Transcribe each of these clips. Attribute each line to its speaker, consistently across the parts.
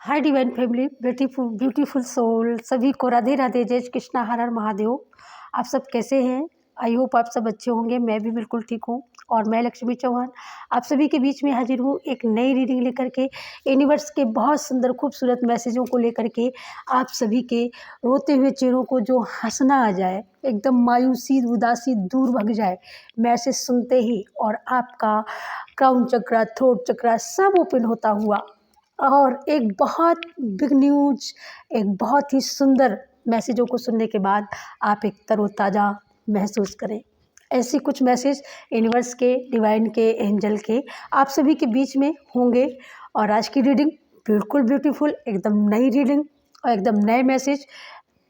Speaker 1: हाय divine family, beautiful beautiful soul, सभी को राधे राधे, जय श्री कृष्णा, हर हर महादेव। आप सब कैसे हैं? आई होप आप सब अच्छे होंगे। मैं भी बिल्कुल ठीक हूँ। और मैं लक्ष्मी चौहान आप सभी के बीच में हाजिर हूँ एक नई रीडिंग लेकर के, यूनिवर्स के बहुत सुंदर खूबसूरत मैसेजों को लेकर के। आप सभी के रोते हुए चेहरों को जो हंसना आ जाए, एकदम मायूसी उदासी दूर भग जाए मैसेज सुनते ही, और आपका क्राउन चक्रा, थ्रोट चक्रा सब ओपन होता हुआ, और एक बहुत बिग न्यूज, एक बहुत ही सुंदर मैसेजों को सुनने के बाद आप एक तरोताज़ा महसूस करें। ऐसे कुछ मैसेज यूनिवर्स के, डिवाइन के, एंजल के आप सभी के बीच में होंगे। और आज की रीडिंग बिल्कुल ब्यूटीफुल, एकदम नई रीडिंग और एकदम नए मैसेज।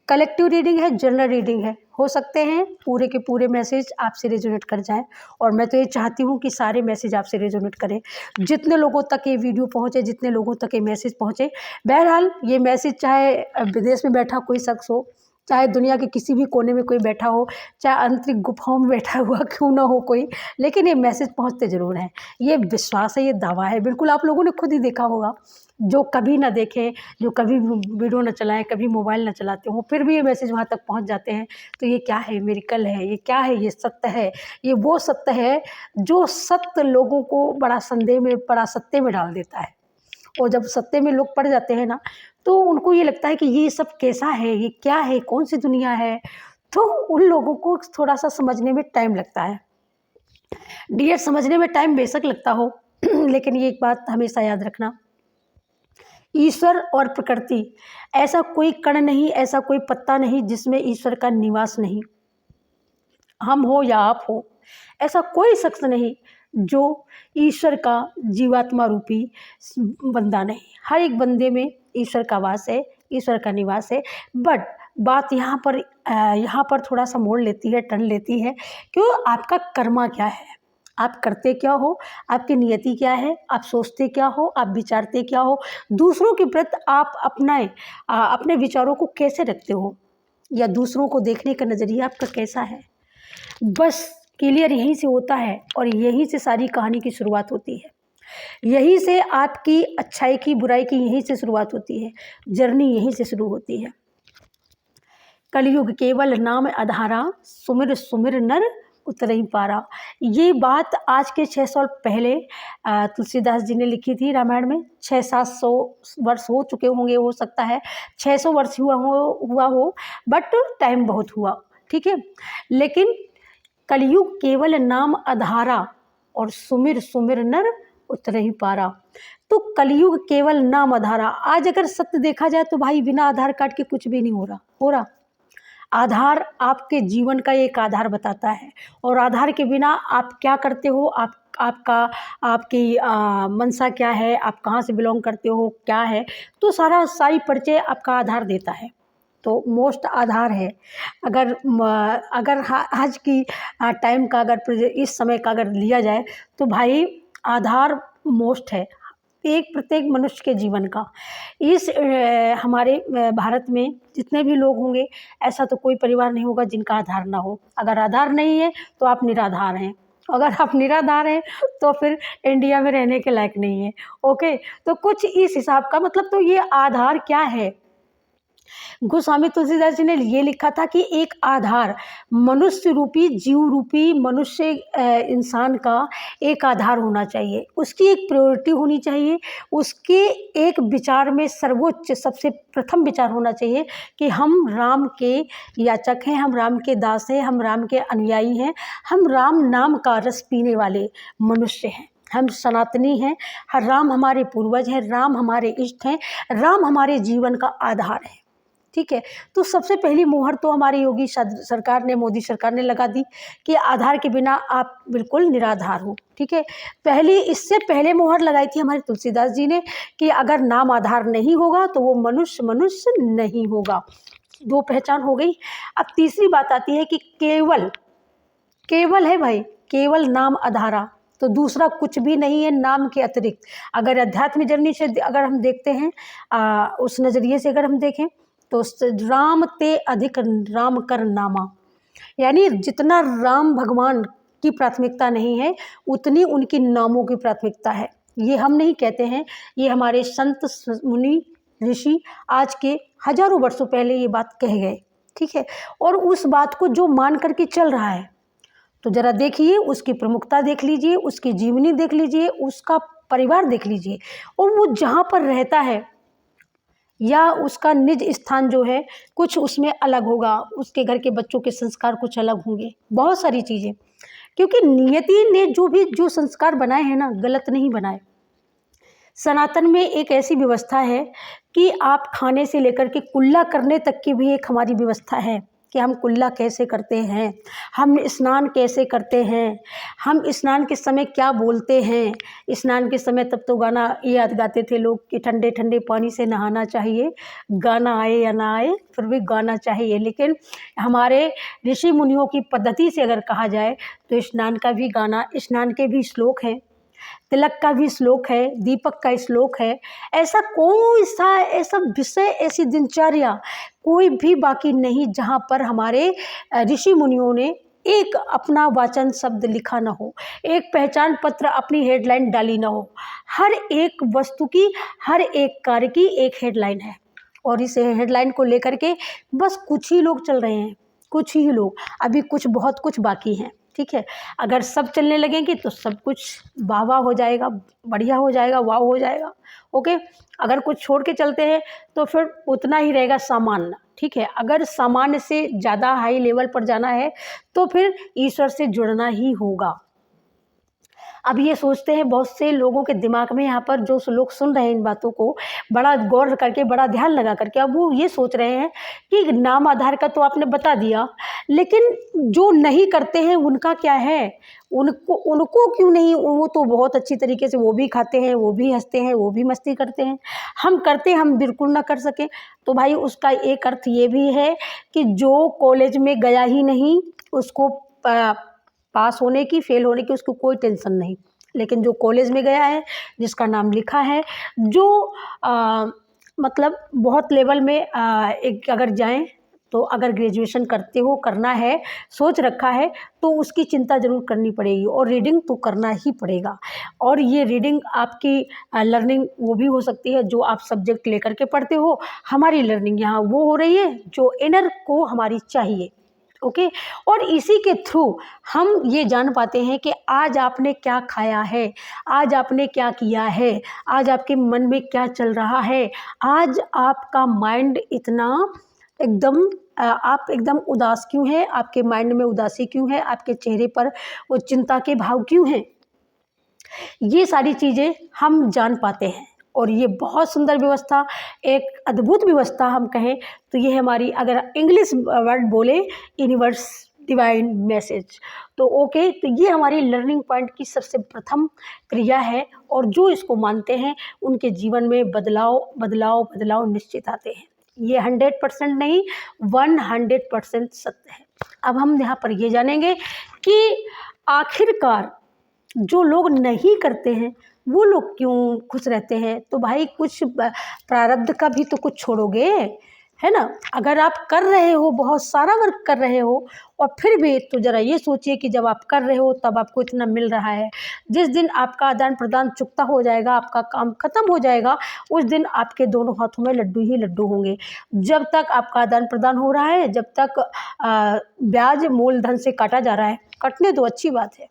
Speaker 1: कलेक्टिव रीडिंग है, जनरल रीडिंग है। हो सकते हैं पूरे के पूरे मैसेज आपसे रेजोनेट कर जाएं, और मैं तो ये चाहती हूँ कि सारे मैसेज आपसे रेजोनेट करें, जितने लोगों तक ये वीडियो पहुँचे, जितने लोगों तक ये मैसेज पहुँचे। बहरहाल ये मैसेज चाहे विदेश में बैठा कोई शख्स हो, चाहे दुनिया के किसी भी कोने में कोई बैठा हो, चाहे आंतरिक गुफाओं में बैठा हुआ क्यों ना हो कोई, लेकिन ये मैसेज पहुँचते ज़रूर हैं। ये विश्वास है, ये दावा है, बिल्कुल आप लोगों ने खुद ही देखा होगा। जो कभी ना देखें, जो कभी वीडियो ना चलाएं, कभी मोबाइल ना चलाते हो, फिर भी ये मैसेज वहाँ तक पहुँच जाते हैं। तो ये क्या है? मिरेकल है। ये क्या है? ये सत्य है। ये वो सत्य है जो सत्य लोगों को बड़ा संदेह में, बड़ा सत्य में डाल देता है। और जब सत्य में लोग पड़ जाते हैं ना, तो उनको ये लगता है कि ये सब कैसा है, ये क्या है, कौन सी दुनिया है। तो उन लोगों को थोड़ा सा समझने में टाइम लगता है। डियर, समझने में टाइम बेशक लगता हो लेकिन ये एक बात हमेशा याद रखना, ईश्वर और प्रकृति, ऐसा कोई कण नहीं, ऐसा कोई पत्ता नहीं जिसमें ईश्वर का निवास नहीं। हम हो या आप हो, ऐसा कोई शख्स नहीं जो ईश्वर का जीवात्मा रूपी बंदा नहीं। हर एक बंदे में ईश्वर का वास है, ईश्वर का निवास है। बट बात यहाँ पर थोड़ा सा मोड़ लेती है, टर्न लेती है। क्यों? आपका कर्मा क्या है, आप करते क्या हो, आपकी नियति क्या है, आप सोचते क्या हो, आप विचारते क्या हो, दूसरों के प्रति आप अपने विचारों को कैसे रखते हो, या दूसरों को देखने का नज़रिया आपका कैसा है। बस क्लियर यहीं से होता है, और यहीं से सारी कहानी की शुरुआत होती है। यहीं से आपकी अच्छाई की, बुराई की यहीं से शुरुआत होती है। जर्नी यहीं से शुरू होती है। कलयुग केवल नाम आधारा, सुमिर सुमिर नर उतरई पारा। ये बात आज के 600 साल पहले तुलसीदास जी ने लिखी थी रामायण में। 600-700 वर्ष हो चुके होंगे, हो सकता है 600 वर्ष हुआ हो, बट टाइम बहुत हुआ, ठीक है। लेकिन कलयुग केवल नाम आधारा, और सुमिर सुमिर नर उतरई पारा। तो कलयुग केवल नाम आधारा। आज अगर सत्य देखा जाए तो भाई, बिना आधार कार्ड के कुछ भी नहीं हो रहा। आधार आपके जीवन का एक आधार बताता है, और आधार के बिना आप क्या करते हो, आपकी मनसा क्या है, आप कहाँ से बिलोंग करते हो, क्या है, तो सारी परिचय आपका आधार देता है। तो मोस्ट आधार है। अगर आज की टाइम का, अगर इस समय का अगर लिया जाए, तो भाई आधार मोस्ट है एक प्रत्येक मनुष्य के जीवन का। इस हमारे भारत में जितने भी लोग होंगे, ऐसा तो कोई परिवार नहीं होगा जिनका आधार ना हो। अगर आधार नहीं है तो आप निराधार हैं, अगर आप निराधार हैं तो फिर इंडिया में रहने के लायक नहीं है। ओके, तो कुछ इस हिसाब का मतलब। तो ये आधार क्या है? गोस्वामी तुलसीदास जी ने ये लिखा था कि एक आधार, मनुष्य रूपी, जीव रूपी मनुष्य इंसान का एक आधार होना चाहिए, उसकी एक प्रायोरिटी होनी चाहिए, उसके एक विचार में सर्वोच्च सबसे प्रथम विचार होना चाहिए कि हम राम के याचक हैं, हम राम के दास हैं, हम राम के अनुयायी हैं, हम राम नाम का रस पीने वाले मनुष्य हैं, हम सनातनी हैं। राम हमारे पूर्वज हैं, राम हमारे इष्ट हैं, राम हमारे जीवन का आधार है, ठीक है। तो सबसे पहली मोहर तो हमारी योगी सरकार ने, मोदी सरकार ने लगा दी कि आधार के बिना आप बिल्कुल निराधार हो, ठीक है। इससे पहले मोहर लगाई थी हमारे तुलसीदास जी ने कि अगर नाम आधार नहीं होगा तो वो मनुष्य नहीं होगा। दो पहचान हो गई। अब तीसरी बात आती है कि केवल है भाई, केवल नाम आधारा, तो दूसरा कुछ भी नहीं है नाम के अतिरिक्त। अगर अध्यात्म जर्नी से अगर हम देखते हैं, उस नज़रिए से अगर हम देखें, तो राम ते अधिक राम कर नामा, यानी जितना राम भगवान की प्राथमिकता नहीं है, उतनी उनकी नामों की प्राथमिकता है। ये हम नहीं कहते हैं, ये हमारे संत मुनि ऋषि आज के हजारों वर्षों पहले ये बात कह गए, ठीक है। और उस बात को जो मान करके चल रहा है, तो ज़रा देखिए, उसकी प्रमुखता देख लीजिए, उसकी जीवनी देख लीजिए, उसका परिवार देख लीजिए, और वो जहाँ पर रहता है या उसका निज स्थान जो है कुछ उसमें अलग होगा, उसके घर के बच्चों के संस्कार कुछ अलग होंगे, बहुत सारी चीज़ें, क्योंकि नियति ने जो संस्कार बनाए हैं ना, गलत नहीं बनाए। सनातन में एक ऐसी व्यवस्था है कि आप खाने से लेकर के कुल्ला करने तक की भी एक हमारी व्यवस्था है कि हम कुल्ला कैसे करते हैं, हम स्नान कैसे करते हैं, हम स्नान के समय क्या बोलते हैं। स्नान के समय तब तो गाना याद गाते थे लोग कि ठंडे ठंडे पानी से नहाना चाहिए, गाना आए या ना आए फिर भी गाना चाहिए। लेकिन हमारे ऋषि मुनियों की पद्धति से अगर कहा जाए तो स्नान का भी गाना, स्नान के भी श्लोक हैं, तिलक का भी श्लोक है, दीपक का श्लोक है। ऐसा कोई सा ऐसा विषय, ऐसी दिनचर्या कोई भी बाकी नहीं जहाँ पर हमारे ऋषि मुनियों ने एक अपना वाचन शब्द लिखा ना हो, एक पहचान पत्र, अपनी हेडलाइन डाली ना हो। हर एक वस्तु की, हर एक कार्य की एक हेडलाइन है, और इस हेडलाइन को लेकर के बस कुछ ही लोग चल रहे हैं, कुछ ही लोग, अभी कुछ बहुत कुछ बाकी हैं, ठीक है। अगर सब चलने लगेंगे तो सब कुछ वाह वाह हो जाएगा, बढ़िया हो जाएगा, वाह हो जाएगा, ओके। अगर कुछ छोड़ के चलते हैं तो फिर उतना ही रहेगा सामान्य, ठीक है। अगर सामान्य से ज़्यादा हाई लेवल पर जाना है तो फिर ईश्वर से जुड़ना ही होगा। अब ये सोचते हैं बहुत से लोगों के दिमाग में, यहाँ पर जो लोग सुन रहे हैं इन बातों को बड़ा गौर करके, बड़ा ध्यान लगा करके, अब वो ये सोच रहे हैं कि नाम आधार का तो आपने बता दिया, लेकिन जो नहीं करते हैं उनका क्या है, उनको क्यों नहीं, वो तो बहुत अच्छी तरीके से वो भी खाते हैं, वो भी हंसते हैं, वो भी मस्ती करते हैं, हम करते हम बिल्कुल ना कर सकें। तो भाई उसका एक अर्थ ये भी है कि जो कॉलेज में गया ही नहीं उसको पास होने की, फेल होने की उसको कोई टेंशन नहीं, लेकिन जो कॉलेज में गया है, जिसका नाम लिखा है, जो मतलब बहुत लेवल में एक अगर जाएं तो अगर ग्रेजुएशन करते हो, करना है, सोच रखा है, तो उसकी चिंता ज़रूर करनी पड़ेगी, और रीडिंग तो करना ही पड़ेगा। और ये रीडिंग आपकी लर्निंग वो भी हो सकती है जो आप सब्जेक्ट लेकर के पढ़ते हो। हमारी लर्निंग यहाँ वो हो रही है जो इनर को हमारी चाहिए, ओके। और इसी के थ्रू हम ये जान पाते हैं कि आज आपने क्या खाया है, आज आपने क्या किया है, आज आपके मन में क्या चल रहा है, आज आपका माइंड इतना एकदम आप एकदम उदास क्यों हैं, आपके माइंड में उदासी क्यों है, आपके चेहरे पर वो चिंता के भाव क्यों हैं। ये सारी चीज़ें हम जान पाते हैं, और ये बहुत सुंदर व्यवस्था, एक अद्भुत व्यवस्था हम कहें तो ये हमारी, अगर इंग्लिश वर्ड बोले, यूनिवर्स डिवाइन मैसेज, तो ओके। तो ये हमारी लर्निंग पॉइंट की सबसे प्रथम क्रिया है, और जो इसको मानते हैं उनके जीवन में बदलाव बदलाव बदलाव निश्चित आते हैं। ये 100% नहीं, 100% सत्य है। अब हम यहाँ पर ये जानेंगे कि आखिरकार जो लोग नहीं करते हैं वो लोग क्यों खुश रहते हैं। तो भाई कुछ प्रारब्ध का भी तो कुछ छोड़ोगे, है ना। अगर आप कर रहे हो, बहुत सारा वर्क कर रहे हो, और फिर भी तो ज़रा ये सोचिए कि जब आप कर रहे हो तब आपको इतना मिल रहा है, जिस दिन आपका आदान प्रदान चुकता हो जाएगा, आपका काम खत्म हो जाएगा, उस दिन आपके दोनों हाथों में लड्डू ही लड्डू होंगे। जब तक आपका आदान प्रदान हो रहा है, जब तक ब्याज मूलधन से काटा जा रहा है, कटने तो अच्छी बात है,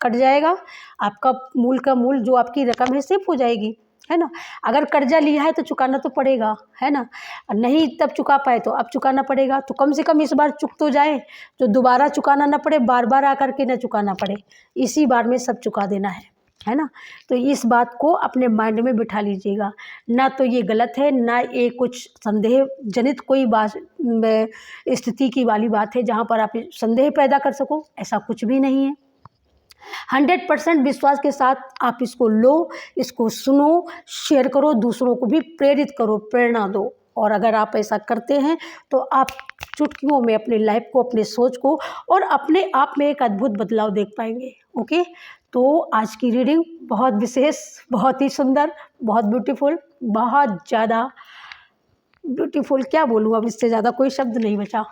Speaker 1: कट जाएगा, आपका मूल का मूल जो आपकी रकम है सेफ हो जाएगी, है ना। अगर कर्जा लिया है तो चुकाना तो पड़ेगा, है ना। नहीं तब चुका पाए तो अब चुकाना पड़ेगा, तो कम से कम इस बार चुक तो जाए, तो दोबारा चुकाना ना पड़े, बार बार आकर के ना चुकाना पड़े, इसी बार में सब चुका देना है ना। तो इस बात को अपने माइंड में बिठा लीजिएगा, ना तो ये गलत है, ना ये कुछ संदेह जनित कोई बात स्थिति की वाली बात है जहाँ पर आप संदेह पैदा कर सको, ऐसा कुछ भी नहीं है। 100% विश्वास के साथ आप इसको लो, इसको सुनो, शेयर करो, दूसरों को भी प्रेरित करो, प्रेरणा दो। और अगर आप ऐसा करते हैं तो आप चुटकियों में अपनी लाइफ को, अपने सोच को और अपने आप में एक अद्भुत बदलाव देख पाएंगे, ओके। तो आज की रीडिंग बहुत विशेष, बहुत ही सुंदर, बहुत ब्यूटीफुल, बहुत ज़्यादा ब्यूटीफुल, क्या बोलूँ अब, इससे ज़्यादा कोई शब्द नहीं बचा।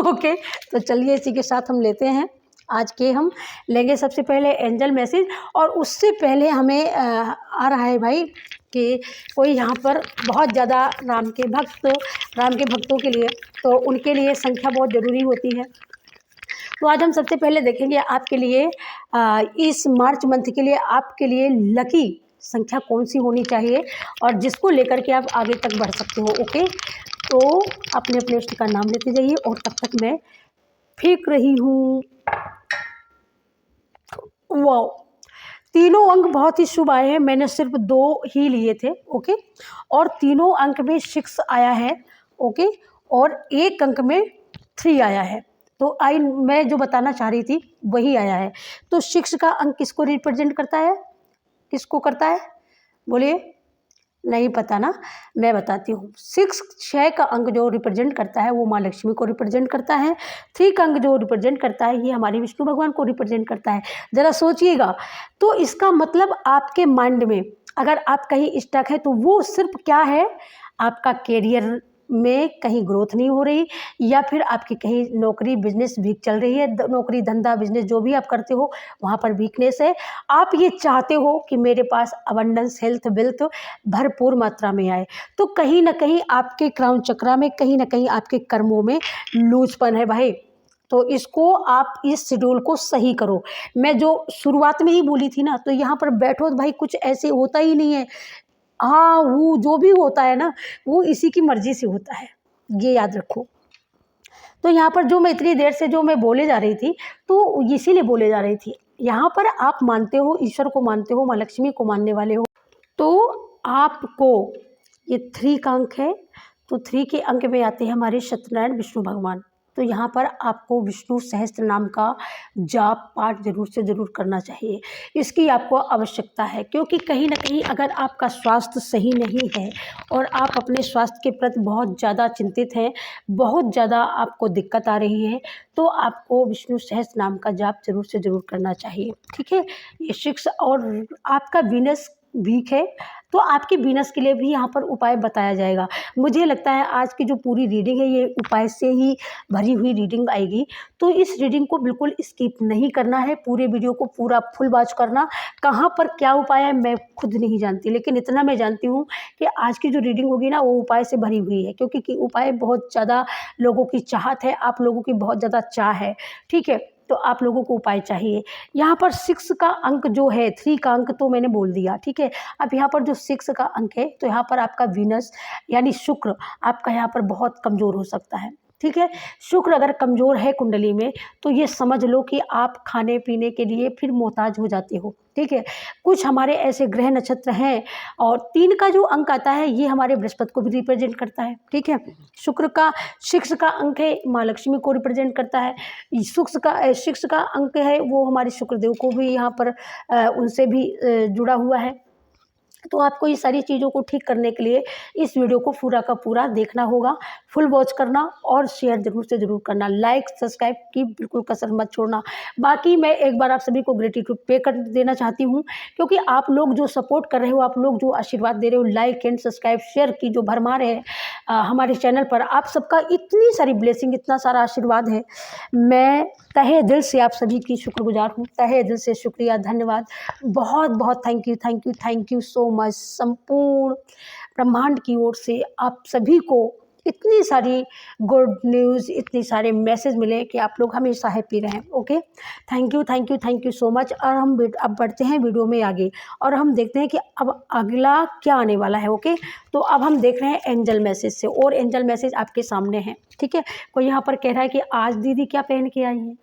Speaker 1: ओके, तो चलिए इसी के साथ हम लेते हैं आज के, हम लेंगे सबसे पहले एंजल मैसेज, और उससे पहले हमें आ रहा है भाई कि कोई यहाँ पर बहुत ज़्यादा राम के भक्तों के लिए, तो उनके लिए संख्या बहुत ज़रूरी होती है। तो आज हम सबसे पहले देखेंगे आपके लिए इस मार्च मंथ के लिए आपके लिए लकी संख्या कौन सी होनी चाहिए और जिसको लेकर के आप आगे तक बढ़ सकते हो। ओके, तो अपने अपने इष्ट का नाम लेते जाइए और तब तक मैं फेंक रही हूँ। वाओ, तीनों अंक बहुत ही शुभ आए हैं। मैंने सिर्फ 2 ही लिए थे। ओके, और तीनों अंक में 6 आया है। ओके, और एक अंक में 3 आया है। तो मैं जो बताना चाह रही थी वही आया है। तो 6 का अंक किसको रिप्रेजेंट करता है, किसको करता है, बोलिए। नहीं पता ना, मैं बताती हूँ। 6 का अंक जो रिप्रेजेंट करता है वो माँ लक्ष्मी को रिप्रेजेंट करता है। 3 का अंक जो रिप्रेजेंट करता है ये हमारे विष्णु भगवान को रिप्रेजेंट करता है। ज़रा सोचिएगा, तो इसका मतलब आपके माइंड में अगर आप कहीं स्टक है तो वो सिर्फ क्या है, आपका कैरियर में कहीं ग्रोथ नहीं हो रही, या फिर आपकी कहीं नौकरी बिजनेस वीक चल रही है, नौकरी धंधा बिजनेस जो भी आप करते हो वहाँ पर वीकनेस है। आप ये चाहते हो कि मेरे पास अबंडेंस हेल्थ वेल्थ भरपूर मात्रा में आए, तो कहीं ना कहीं आपके क्राउन चक्रा में, कहीं ना कहीं आपके कर्मों में लूजपन है भाई। तो इसको आप इस शेड्यूल को सही करो। मैं जो शुरुआत में ही बोली थी ना, तो यहाँ पर बैठो तो भाई कुछ ऐसे होता ही नहीं है। हाँ, वो जो भी होता है ना वो इसी की मर्जी से होता है, ये याद रखो। तो यहाँ पर जो मैं इतनी देर से जो मैं बोले जा रही थी, तो इसीलिए बोले जा रही थी। यहाँ पर आप मानते हो, ईश्वर को मानते हो, माँ लक्ष्मी को मानने वाले हो, तो आपको ये 3 का अंक है, तो 3 के अंक में आते हैं हमारे सत्यनारायण विष्णु भगवान। तो यहाँ पर आपको विष्णु सहस्त्र नाम का जाप पाठ जरूर से ज़रूर करना चाहिए। इसकी आपको आवश्यकता है, क्योंकि कहीं ना कहीं अगर आपका स्वास्थ्य सही नहीं है और आप अपने स्वास्थ्य के प्रति बहुत ज़्यादा चिंतित हैं, बहुत ज़्यादा आपको दिक्कत आ रही है, तो आपको विष्णु सहस्त्र नाम का जाप जरूर से ज़रूर करना चाहिए। ठीक है, ये 6 और आपका वीनस वीक है, तो आपके वीनस के लिए भी यहाँ पर उपाय बताया जाएगा। मुझे लगता है आज की जो पूरी रीडिंग है ये उपाय से ही भरी हुई रीडिंग आएगी, तो इस रीडिंग को बिल्कुल स्किप नहीं करना है, पूरे वीडियो को पूरा फुल वॉच करना। कहाँ पर क्या उपाय है मैं खुद नहीं जानती, लेकिन इतना मैं जानती हूँ कि आज की जो रीडिंग होगी ना वो उपाय से भरी हुई है, क्योंकि उपाय बहुत ज़्यादा लोगों की चाहत है, आप लोगों की बहुत ज़्यादा चाह है। ठीक है, तो आप लोगों को उपाय चाहिए। यहाँ पर 6 का अंक जो है, 3 का अंक तो मैंने बोल दिया। ठीक है, अब यहाँ पर जो 6 का अंक है, तो यहाँ पर आपका वीनस यानी शुक्र आपका यहाँ पर बहुत कमज़ोर हो सकता है। ठीक है, शुक्र अगर कमज़ोर है कुंडली में, तो ये समझ लो कि आप खाने पीने के लिए फिर मोहताज हो जाते हो। ठीक है, कुछ हमारे ऐसे ग्रह नक्षत्र हैं, और 3 का जो अंक आता है ये हमारे बृहस्पति को भी रिप्रेजेंट करता है। ठीक है, शुक्र का 6 का अंक है, माँ लक्ष्मी को रिप्रेजेंट करता है। 6 का अंक है वो हमारे शुक्रदेव को भी यहाँ पर उनसे भी जुड़ा हुआ है। तो आपको ये सारी चीज़ों को ठीक करने के लिए इस वीडियो को पूरा का पूरा देखना होगा, फुल वॉच करना और शेयर जरूर से ज़रूर करना, लाइक सब्सक्राइब की बिल्कुल कसर मत छोड़ना। बाकी मैं एक बार आप सभी को ग्रेटिट्यूड पे कर देना चाहती हूँ, क्योंकि आप लोग जो सपोर्ट कर रहे हो, आप लोग जो आशीर्वाद दे रहे हो, लाइक एंड सब्सक्राइब शेयर की जो भरमार है हमारे चैनल पर, आप सबका इतनी सारी ब्लेसिंग, इतना सारा आशीर्वाद है। मैं तहे दिल से आप सभी की शुक्रगुजार हूँ, तहे दिल से शुक्रिया, धन्यवाद, बहुत बहुत thank you thank you thank you so much. संपूर्ण ब्रह्मांड की ओर से आप सभी को इतनी सारी गुड न्यूज़, इतनी सारे मैसेज मिले कि आप लोग हमेशा हैप्पी रहें। Okay, thank you thank you thank you so much. और हम अब बढ़ते हैं वीडियो में आगे, और हम देखते हैं कि अब अगला क्या आने वाला है। ओके, तो अब हम देख रहे हैं एंजल मैसेज से, और एंजल मैसेज आपके सामने हैं। ठीक है, कोई यहाँ पर कह रहा है कि आज दीदी क्या पहन के आई हैं।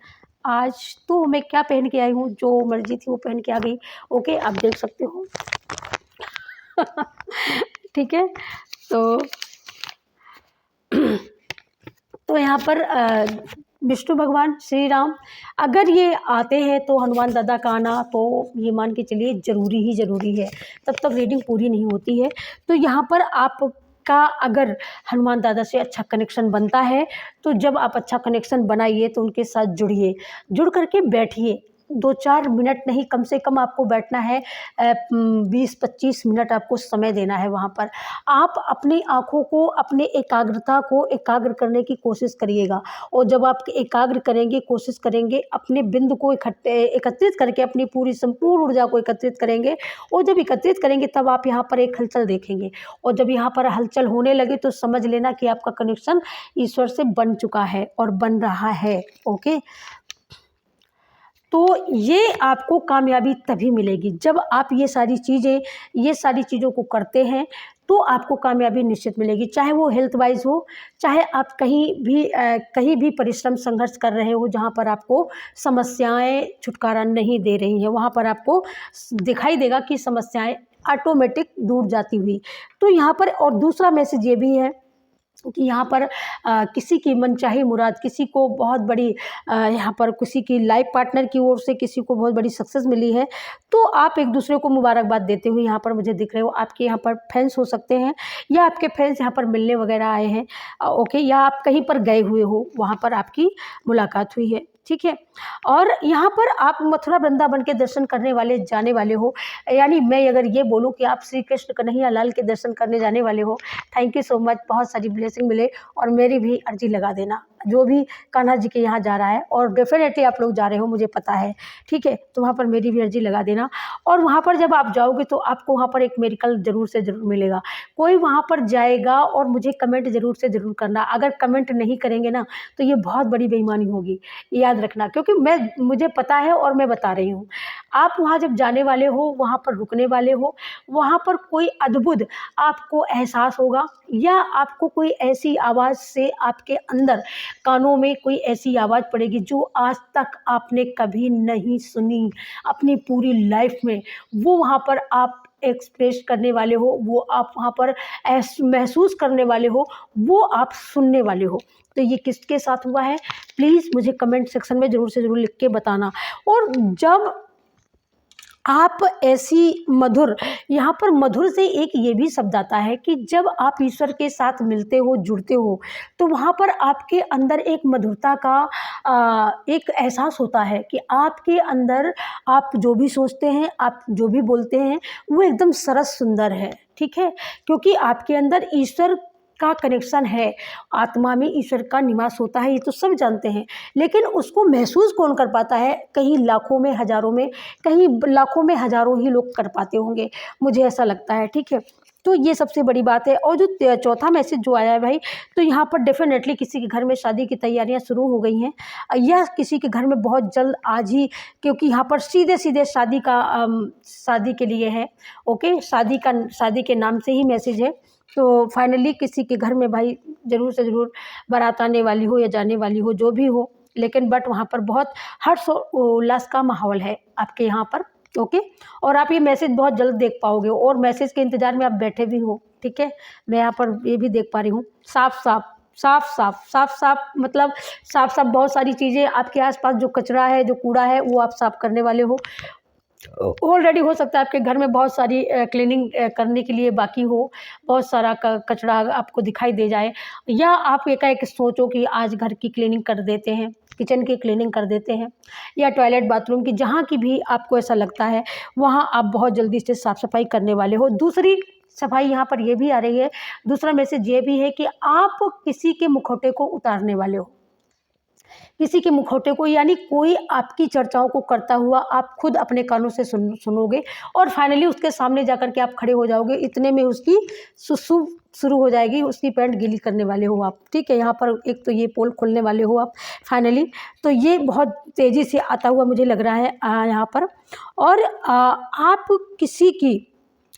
Speaker 1: आज तो मैं क्या पहन के आई हूँ, जो मर्जी थी वो पहन के आ गई। ओके, आप देख सकते हो। ठीक है, तो यहाँ पर विष्णु भगवान श्री राम अगर ये आते हैं तो हनुमान दादा का आना तो ये मान के चलिए ज़रूरी ही ज़रूरी है, तब तक रीडिंग पूरी नहीं होती है। तो यहाँ पर आपका अगर हनुमान दादा से अच्छा कनेक्शन बनता है, तो जब आप अच्छा कनेक्शन बनाइए तो उनके साथ जुड़िए, जुड़ करके बैठिए, 2-4 मिनट नहीं, कम से कम आपको बैठना है 20-25 मिनट आपको समय देना है वहाँ पर। आप अपनी आँखों को, अपनी एकाग्रता को एकाग्र करने की कोशिश करिएगा, और जब आप एकाग्र करेंगे, कोशिश करेंगे, अपने बिंदु को एकत्रित करके अपनी पूरी संपूर्ण ऊर्जा को एकत्रित करेंगे, और जब एकत्रित करेंगे तब आप यहाँ पर एक हलचल देखेंगे, और जब यहाँ पर हलचल होने लगे तो समझ लेना कि आपका कनेक्शन ईश्वर से बन चुका है और बन रहा है। ओके, तो ये आपको कामयाबी तभी मिलेगी जब आप ये सारी चीज़ों को करते हैं, तो आपको कामयाबी निश्चित मिलेगी। चाहे वो हेल्थ वाइज हो, चाहे आप कहीं भी परिश्रम संघर्ष कर रहे हो, जहाँ पर आपको समस्याएं छुटकारा नहीं दे रही हैं, वहाँ पर आपको दिखाई देगा कि समस्याएं ऑटोमेटिक दूर जाती हुई। तो यहाँ पर और दूसरा मैसेज ये भी है कि यहाँ पर किसी की मनचाही मुराद, किसी को बहुत बड़ी यहाँ पर किसी की लाइफ पार्टनर की ओर से किसी को बहुत बड़ी सक्सेस मिली है, तो आप एक दूसरे को मुबारकबाद देते हुए यहाँ पर मुझे दिख रहे हो। आपके यहाँ पर फैंस हो सकते हैं, या आपके फैंस यहाँ पर मिलने वगैरह आए हैं, ओके, या आप कहीं पर गए हुए हो, वहाँ पर आपकी मुलाकात हुई है, ठीक है। और यहाँ पर आप मथुरा वृंदावन के दर्शन करने वाले जाने वाले हो, यानी मैं अगर ये बोलूँ कि आप श्री कृष्ण कन्हैया लाल के दर्शन करने जाने वाले हो, थैंक यू सो मच, बहुत सारी ब्लेसिंग मिले, और मेरी भी अर्जी लगा देना जो भी कान्हा जी के यहाँ जा रहा है, और डेफिनेटली आप लोग जा रहे हो मुझे पता है, ठीक है, तो वहाँ पर मेरी भी अर्जी लगा देना। और वहाँ पर जब आप जाओगे तो आपको वहाँ पर एक मेडिकल ज़रूर से ज़रूर मिलेगा। कोई वहाँ पर जाएगा और मुझे कमेंट ज़रूर से ज़रूर करना, अगर कमेंट नहीं करेंगे ना तो ये बहुत बड़ी बेईमानी होगी, याद रखना, क्योंकि मुझे पता है और मैं बता रही हूँ। आप वहाँ जब जाने वाले हो, वहाँ पर रुकने वाले हो, वहाँ पर कोई अद्भुत आपको एहसास होगा, या आपको कोई ऐसी आवाज़ से आपके अंदर कानों में कोई ऐसी आवाज़ पड़ेगी जो आज तक आपने कभी नहीं सुनी अपनी पूरी लाइफ में, वो वहाँ पर आप एक्सप्रेस करने वाले हो, वो आप वहाँ पर महसूस करने वाले हो, वो आप सुनने वाले हो। तो ये किसके साथ हुआ है, प्लीज़ मुझे कमेंट सेक्शन में ज़रूर से ज़रूर लिख के बताना। और जब आप ऐसी मधुर, यहाँ पर मधुर से एक ये भी शब्द आता है कि जब आप ईश्वर के साथ मिलते हो, जुड़ते हो, तो वहाँ पर आपके अंदर एक मधुरता का एक एहसास होता है कि आपके अंदर आप जो भी सोचते हैं, आप जो भी बोलते हैं, वो एकदम सरस सुंदर है, ठीक है, क्योंकि आपके अंदर ईश्वर का कनेक्शन है, आत्मा में ईश्वर का निवास होता है, ये तो सब जानते हैं, लेकिन उसको महसूस कौन कर पाता है, कहीं लाखों में हजारों में, कहीं लाखों में हजारों ही लोग कर पाते होंगे, मुझे ऐसा लगता है, ठीक है। तो ये सबसे बड़ी बात है। और जो चौथा मैसेज जो आया है भाई, तो यहाँ पर डेफिनेटली किसी के घर में शादी की तैयारियां शुरू हो गई हैं, या किसी के घर में बहुत जल्द आज ही, क्योंकि यहाँ पर सीधे सीधे शादी के लिए है, ओके, शादी के नाम से ही मैसेज है। तो फाइनली किसी के घर में भाई ज़रूर से ज़रूर बारात आने वाली हो या जाने वाली हो, जो भी हो, लेकिन बट वहाँ पर बहुत हर्ष और उल्लास का माहौल है आपके यहाँ पर, ओके। और आप ये मैसेज बहुत जल्द देख पाओगे, और मैसेज के इंतज़ार में आप बैठे भी हो, ठीक है। मैं यहाँ पर ये भी देख पा रही हूँ, साफ साफ मतलब साफ साफ बहुत सारी चीज़ें आपके आसपास, जो कचरा है, जो कूड़ा है, वो आप साफ करने वाले हो। ऑलरेडी हो सकता है आपके घर में बहुत सारी क्लीनिंग करने के लिए बाकी हो, बहुत सारा कचरा आपको दिखाई दे जाए, या आप एकाएक सोचो कि आज घर की क्लीनिंग कर देते हैं, किचन की क्लीनिंग कर देते हैं, या टॉयलेट बाथरूम की, जहाँ की भी आपको ऐसा लगता है, वहाँ आप बहुत जल्दी से साफ़ सफाई करने वाले हो। दूसरी सफाई यहाँ पर ये भी आ रही है, दूसरा मैसेज ये भी है कि आप किसी के मुखौटे को उतारने वाले हो, किसी के मुखौटे को, यानी कोई आपकी चर्चाओं को करता हुआ आप खुद अपने कानों से सुनोगे, और फाइनली उसके सामने जाकर के आप खड़े हो जाओगे, इतने में उसकी सुसु शुरू हो जाएगी, उसकी पैंट गीली करने वाले हो आप, ठीक है। यहाँ पर एक तो ये पोल खोलने वाले हो आप फाइनली, तो ये बहुत तेज़ी से आता हुआ मुझे लग रहा है यहाँ पर। और आप किसी की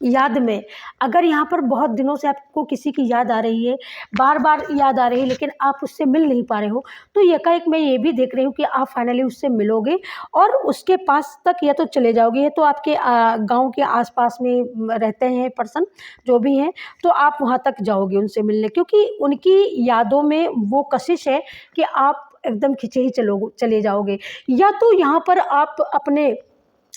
Speaker 1: याद में, अगर यहाँ पर बहुत दिनों से आपको किसी की याद आ रही है, बार बार याद आ रही है, लेकिन आप उससे मिल नहीं पा रहे हो, तो एकाएक मैं ये भी देख रही हूँ कि आप फाइनली उससे मिलोगे, और उसके पास तक या तो चले जाओगे, या तो आपके गांव के आसपास में रहते हैं पर्सन जो भी हैं, तो आप वहाँ तक जाओगे उनसे मिलने, क्योंकि उनकी यादों में वो कशिश है कि आप एकदम खिंचे ही चले जाओगे। या तो यहाँ पर आप अपने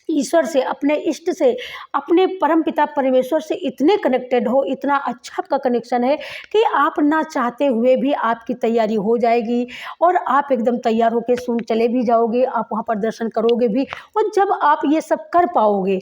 Speaker 1: ईश्वर से, अपने इष्ट से, अपने परमपिता परमेश्वर से इतने कनेक्टेड हो, इतना अच्छा आपका कनेक्शन है कि आप ना चाहते हुए भी आपकी तैयारी हो जाएगी और आप एकदम तैयार होकर सुन चले भी जाओगे, आप वहाँ पर दर्शन करोगे भी। और जब आप ये सब कर पाओगे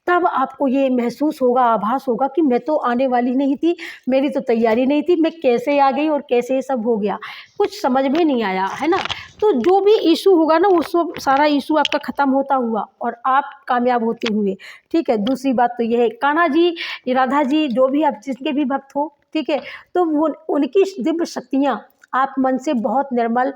Speaker 1: तब आपको ये महसूस होगा, आभास होगा कि मैं तो आने वाली नहीं थी, मेरी तो तैयारी नहीं थी, मैं कैसे आ गई और कैसे ये सब हो गया, कुछ समझ में नहीं आया, है ना। तो जो भी इशू होगा ना, वो सब सारा इशू आपका ख़त्म होता हुआ और आप कामयाब होते हुए, ठीक है। दूसरी बात तो ये है, कान्हा जी, राधा जी, जो भी आप जिसके भी भक्त हो, ठीक है, तो वो उनकी दिव्य शक्तियाँ आप मन से बहुत निर्मल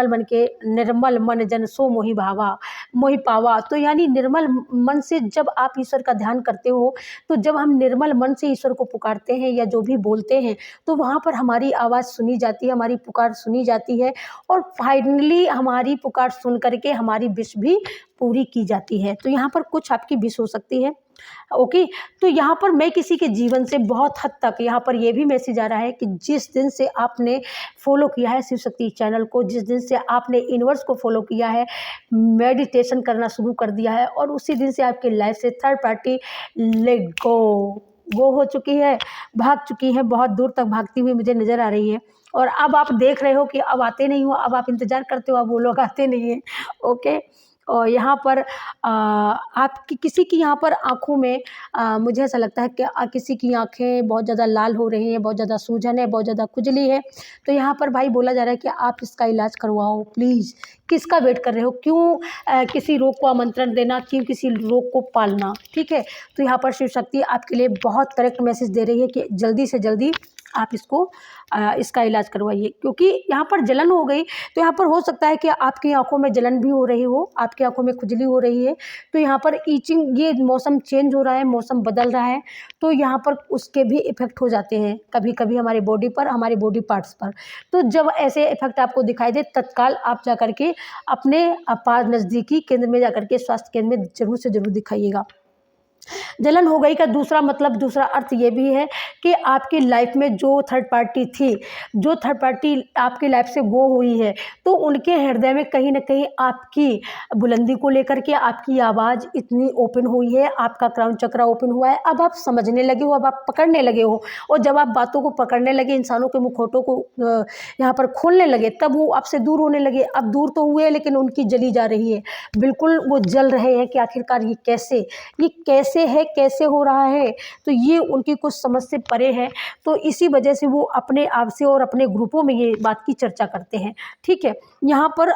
Speaker 1: मन के, निर्मल मन जन सो मोहि भावा, मोहि पावा। तो यानी निर्मल मन से जब आप ईश्वर का ध्यान करते हो, तो जब हम निर्मल मन से ईश्वर को पुकारते हैं या जो भी बोलते हैं, तो वहाँ पर हमारी आवाज़ सुनी जाती है, हमारी पुकार सुनी जाती है और फाइनली हमारी पुकार सुन करके हमारी विश भी पूरी की जाती है। तो यहाँ पर कुछ आपकी विश हो सकती है, ओके। तो यहाँ पर मैं किसी के जीवन से बहुत हद तक यहाँ पर ये भी मैसेज आ रहा है कि जिस दिन से आपने फॉलो किया है शिव शक्ति चैनल को, जिस दिन से आपने यूनिवर्स को फॉलो किया है, मेडिटेशन करना शुरू कर दिया है, और उसी दिन से आपकी लाइफ से थर्ड पार्टी लेट गो हो चुकी है, भाग चुकी है, बहुत दूर तक भागती हुई मुझे नज़र आ रही है। और अब आप देख रहे हो कि अब आते नहीं हो, अब आप इंतज़ार करते हो, अब वो लोग आते नहीं हैं, ओके। और यहाँ पर आपकी किसी की यहाँ पर आँखों में मुझे ऐसा लगता है कि किसी की आँखें बहुत ज़्यादा लाल हो रही हैं, बहुत ज़्यादा सूजन है, बहुत ज़्यादा खुजली है। तो यहाँ पर भाई बोला जा रहा है कि आप इसका इलाज करवाओ प्लीज़। किसका वेट कर रहे हो? क्यों किसी रोग को आमंत्रण देना, क्यों किसी रोग को पालना, ठीक है। तो यहाँ पर शिव शक्ति आपके लिए बहुत करेक्ट मैसेज दे रही है कि जल्दी से जल्दी आप इसका इलाज करवाइए, क्योंकि यहाँ पर जलन हो गई। तो यहाँ पर हो सकता है कि आपकी आंखों में जलन भी हो रही हो, आपकी आंखों में खुजली हो रही है। तो यहाँ पर ईचिंग, ये मौसम चेंज हो रहा है, मौसम बदल रहा है, तो यहाँ पर उसके भी इफ़ेक्ट हो जाते हैं कभी कभी हमारे बॉडी पर, हमारे बॉडी पार्ट्स पर। तो जब ऐसे इफ़ेक्ट आपको दिखाई दे, तत्काल आप जा करके अपने पास नज़दीकी केंद्र में जा करके, स्वास्थ्य केंद्र में ज़रूर से ज़रूर दिखाइएगा। जलन हो गई का दूसरा मतलब, दूसरा अर्थ ये भी है कि आपकी लाइफ में जो थर्ड पार्टी थी, जो थर्ड पार्टी आपकी लाइफ से गो हुई है, तो उनके हृदय में कहीं ना कहीं आपकी बुलंदी को लेकर के आपकी आवाज़ इतनी ओपन हुई है, आपका क्राउन चक्रा ओपन हुआ है। अब आप समझने लगे हो, अब आप पकड़ने लगे हो, और जब आप बातों को पकड़ने लगे, इंसानों के मुखौटों को यहाँ पर खोलने लगे, तब वो आपसे दूर होने लगे। अब दूर तो हुए, लेकिन उनकी जली जा रही है, बिल्कुल वो जल रहे हैं कि आखिरकार ये कैसे है, कैसे हो रहा है। तो ये उनकी कुछ समझ से परे है, तो इसी वजह से वो अपने आप से और अपने ग्रुपों में ये बात की चर्चा करते हैं, ठीक है। यहाँ पर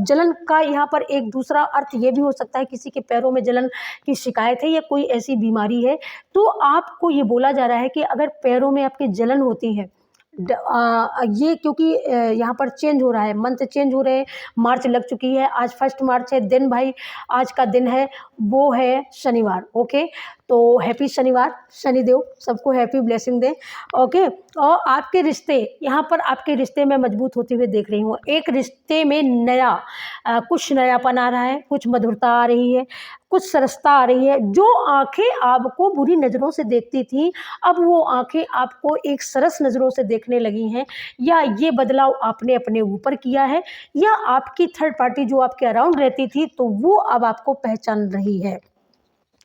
Speaker 1: जलन का यहाँ पर एक दूसरा अर्थ ये भी हो सकता है, किसी के पैरों में जलन की शिकायत है या कोई ऐसी बीमारी है, तो आपको ये बोला जा रहा है कि अगर पैरों में आपकी जलन होती है, ये क्योंकि यहाँ पर चेंज हो रहा है, मंथ चेंज हो रहे हैं, मार्च लग चुकी है, आज 1 मार्च है, दिन भाई आज का दिन है वो है शनिवार, ओके। तो हैप्पी शनिवार, शनिदेव सबको हैप्पी ब्लेसिंग दें, ओके। और आपके रिश्ते, यहाँ पर आपके रिश्ते में मजबूत होते हुए देख रही हूँ, एक रिश्ते में नया कुछ नयापन आ रहा है, कुछ मधुरता आ रही है, कुछ सरसता आ रही है। जो आंखें आपको बुरी नज़रों से देखती थी, अब वो आंखें आपको एक सरस नज़रों से देखने लगी हैं, या ये बदलाव आपने अपने ऊपर किया है, या आपकी थर्ड पार्टी जो आपके अराउंड रहती थी, तो वो अब आपको पहचान रही है,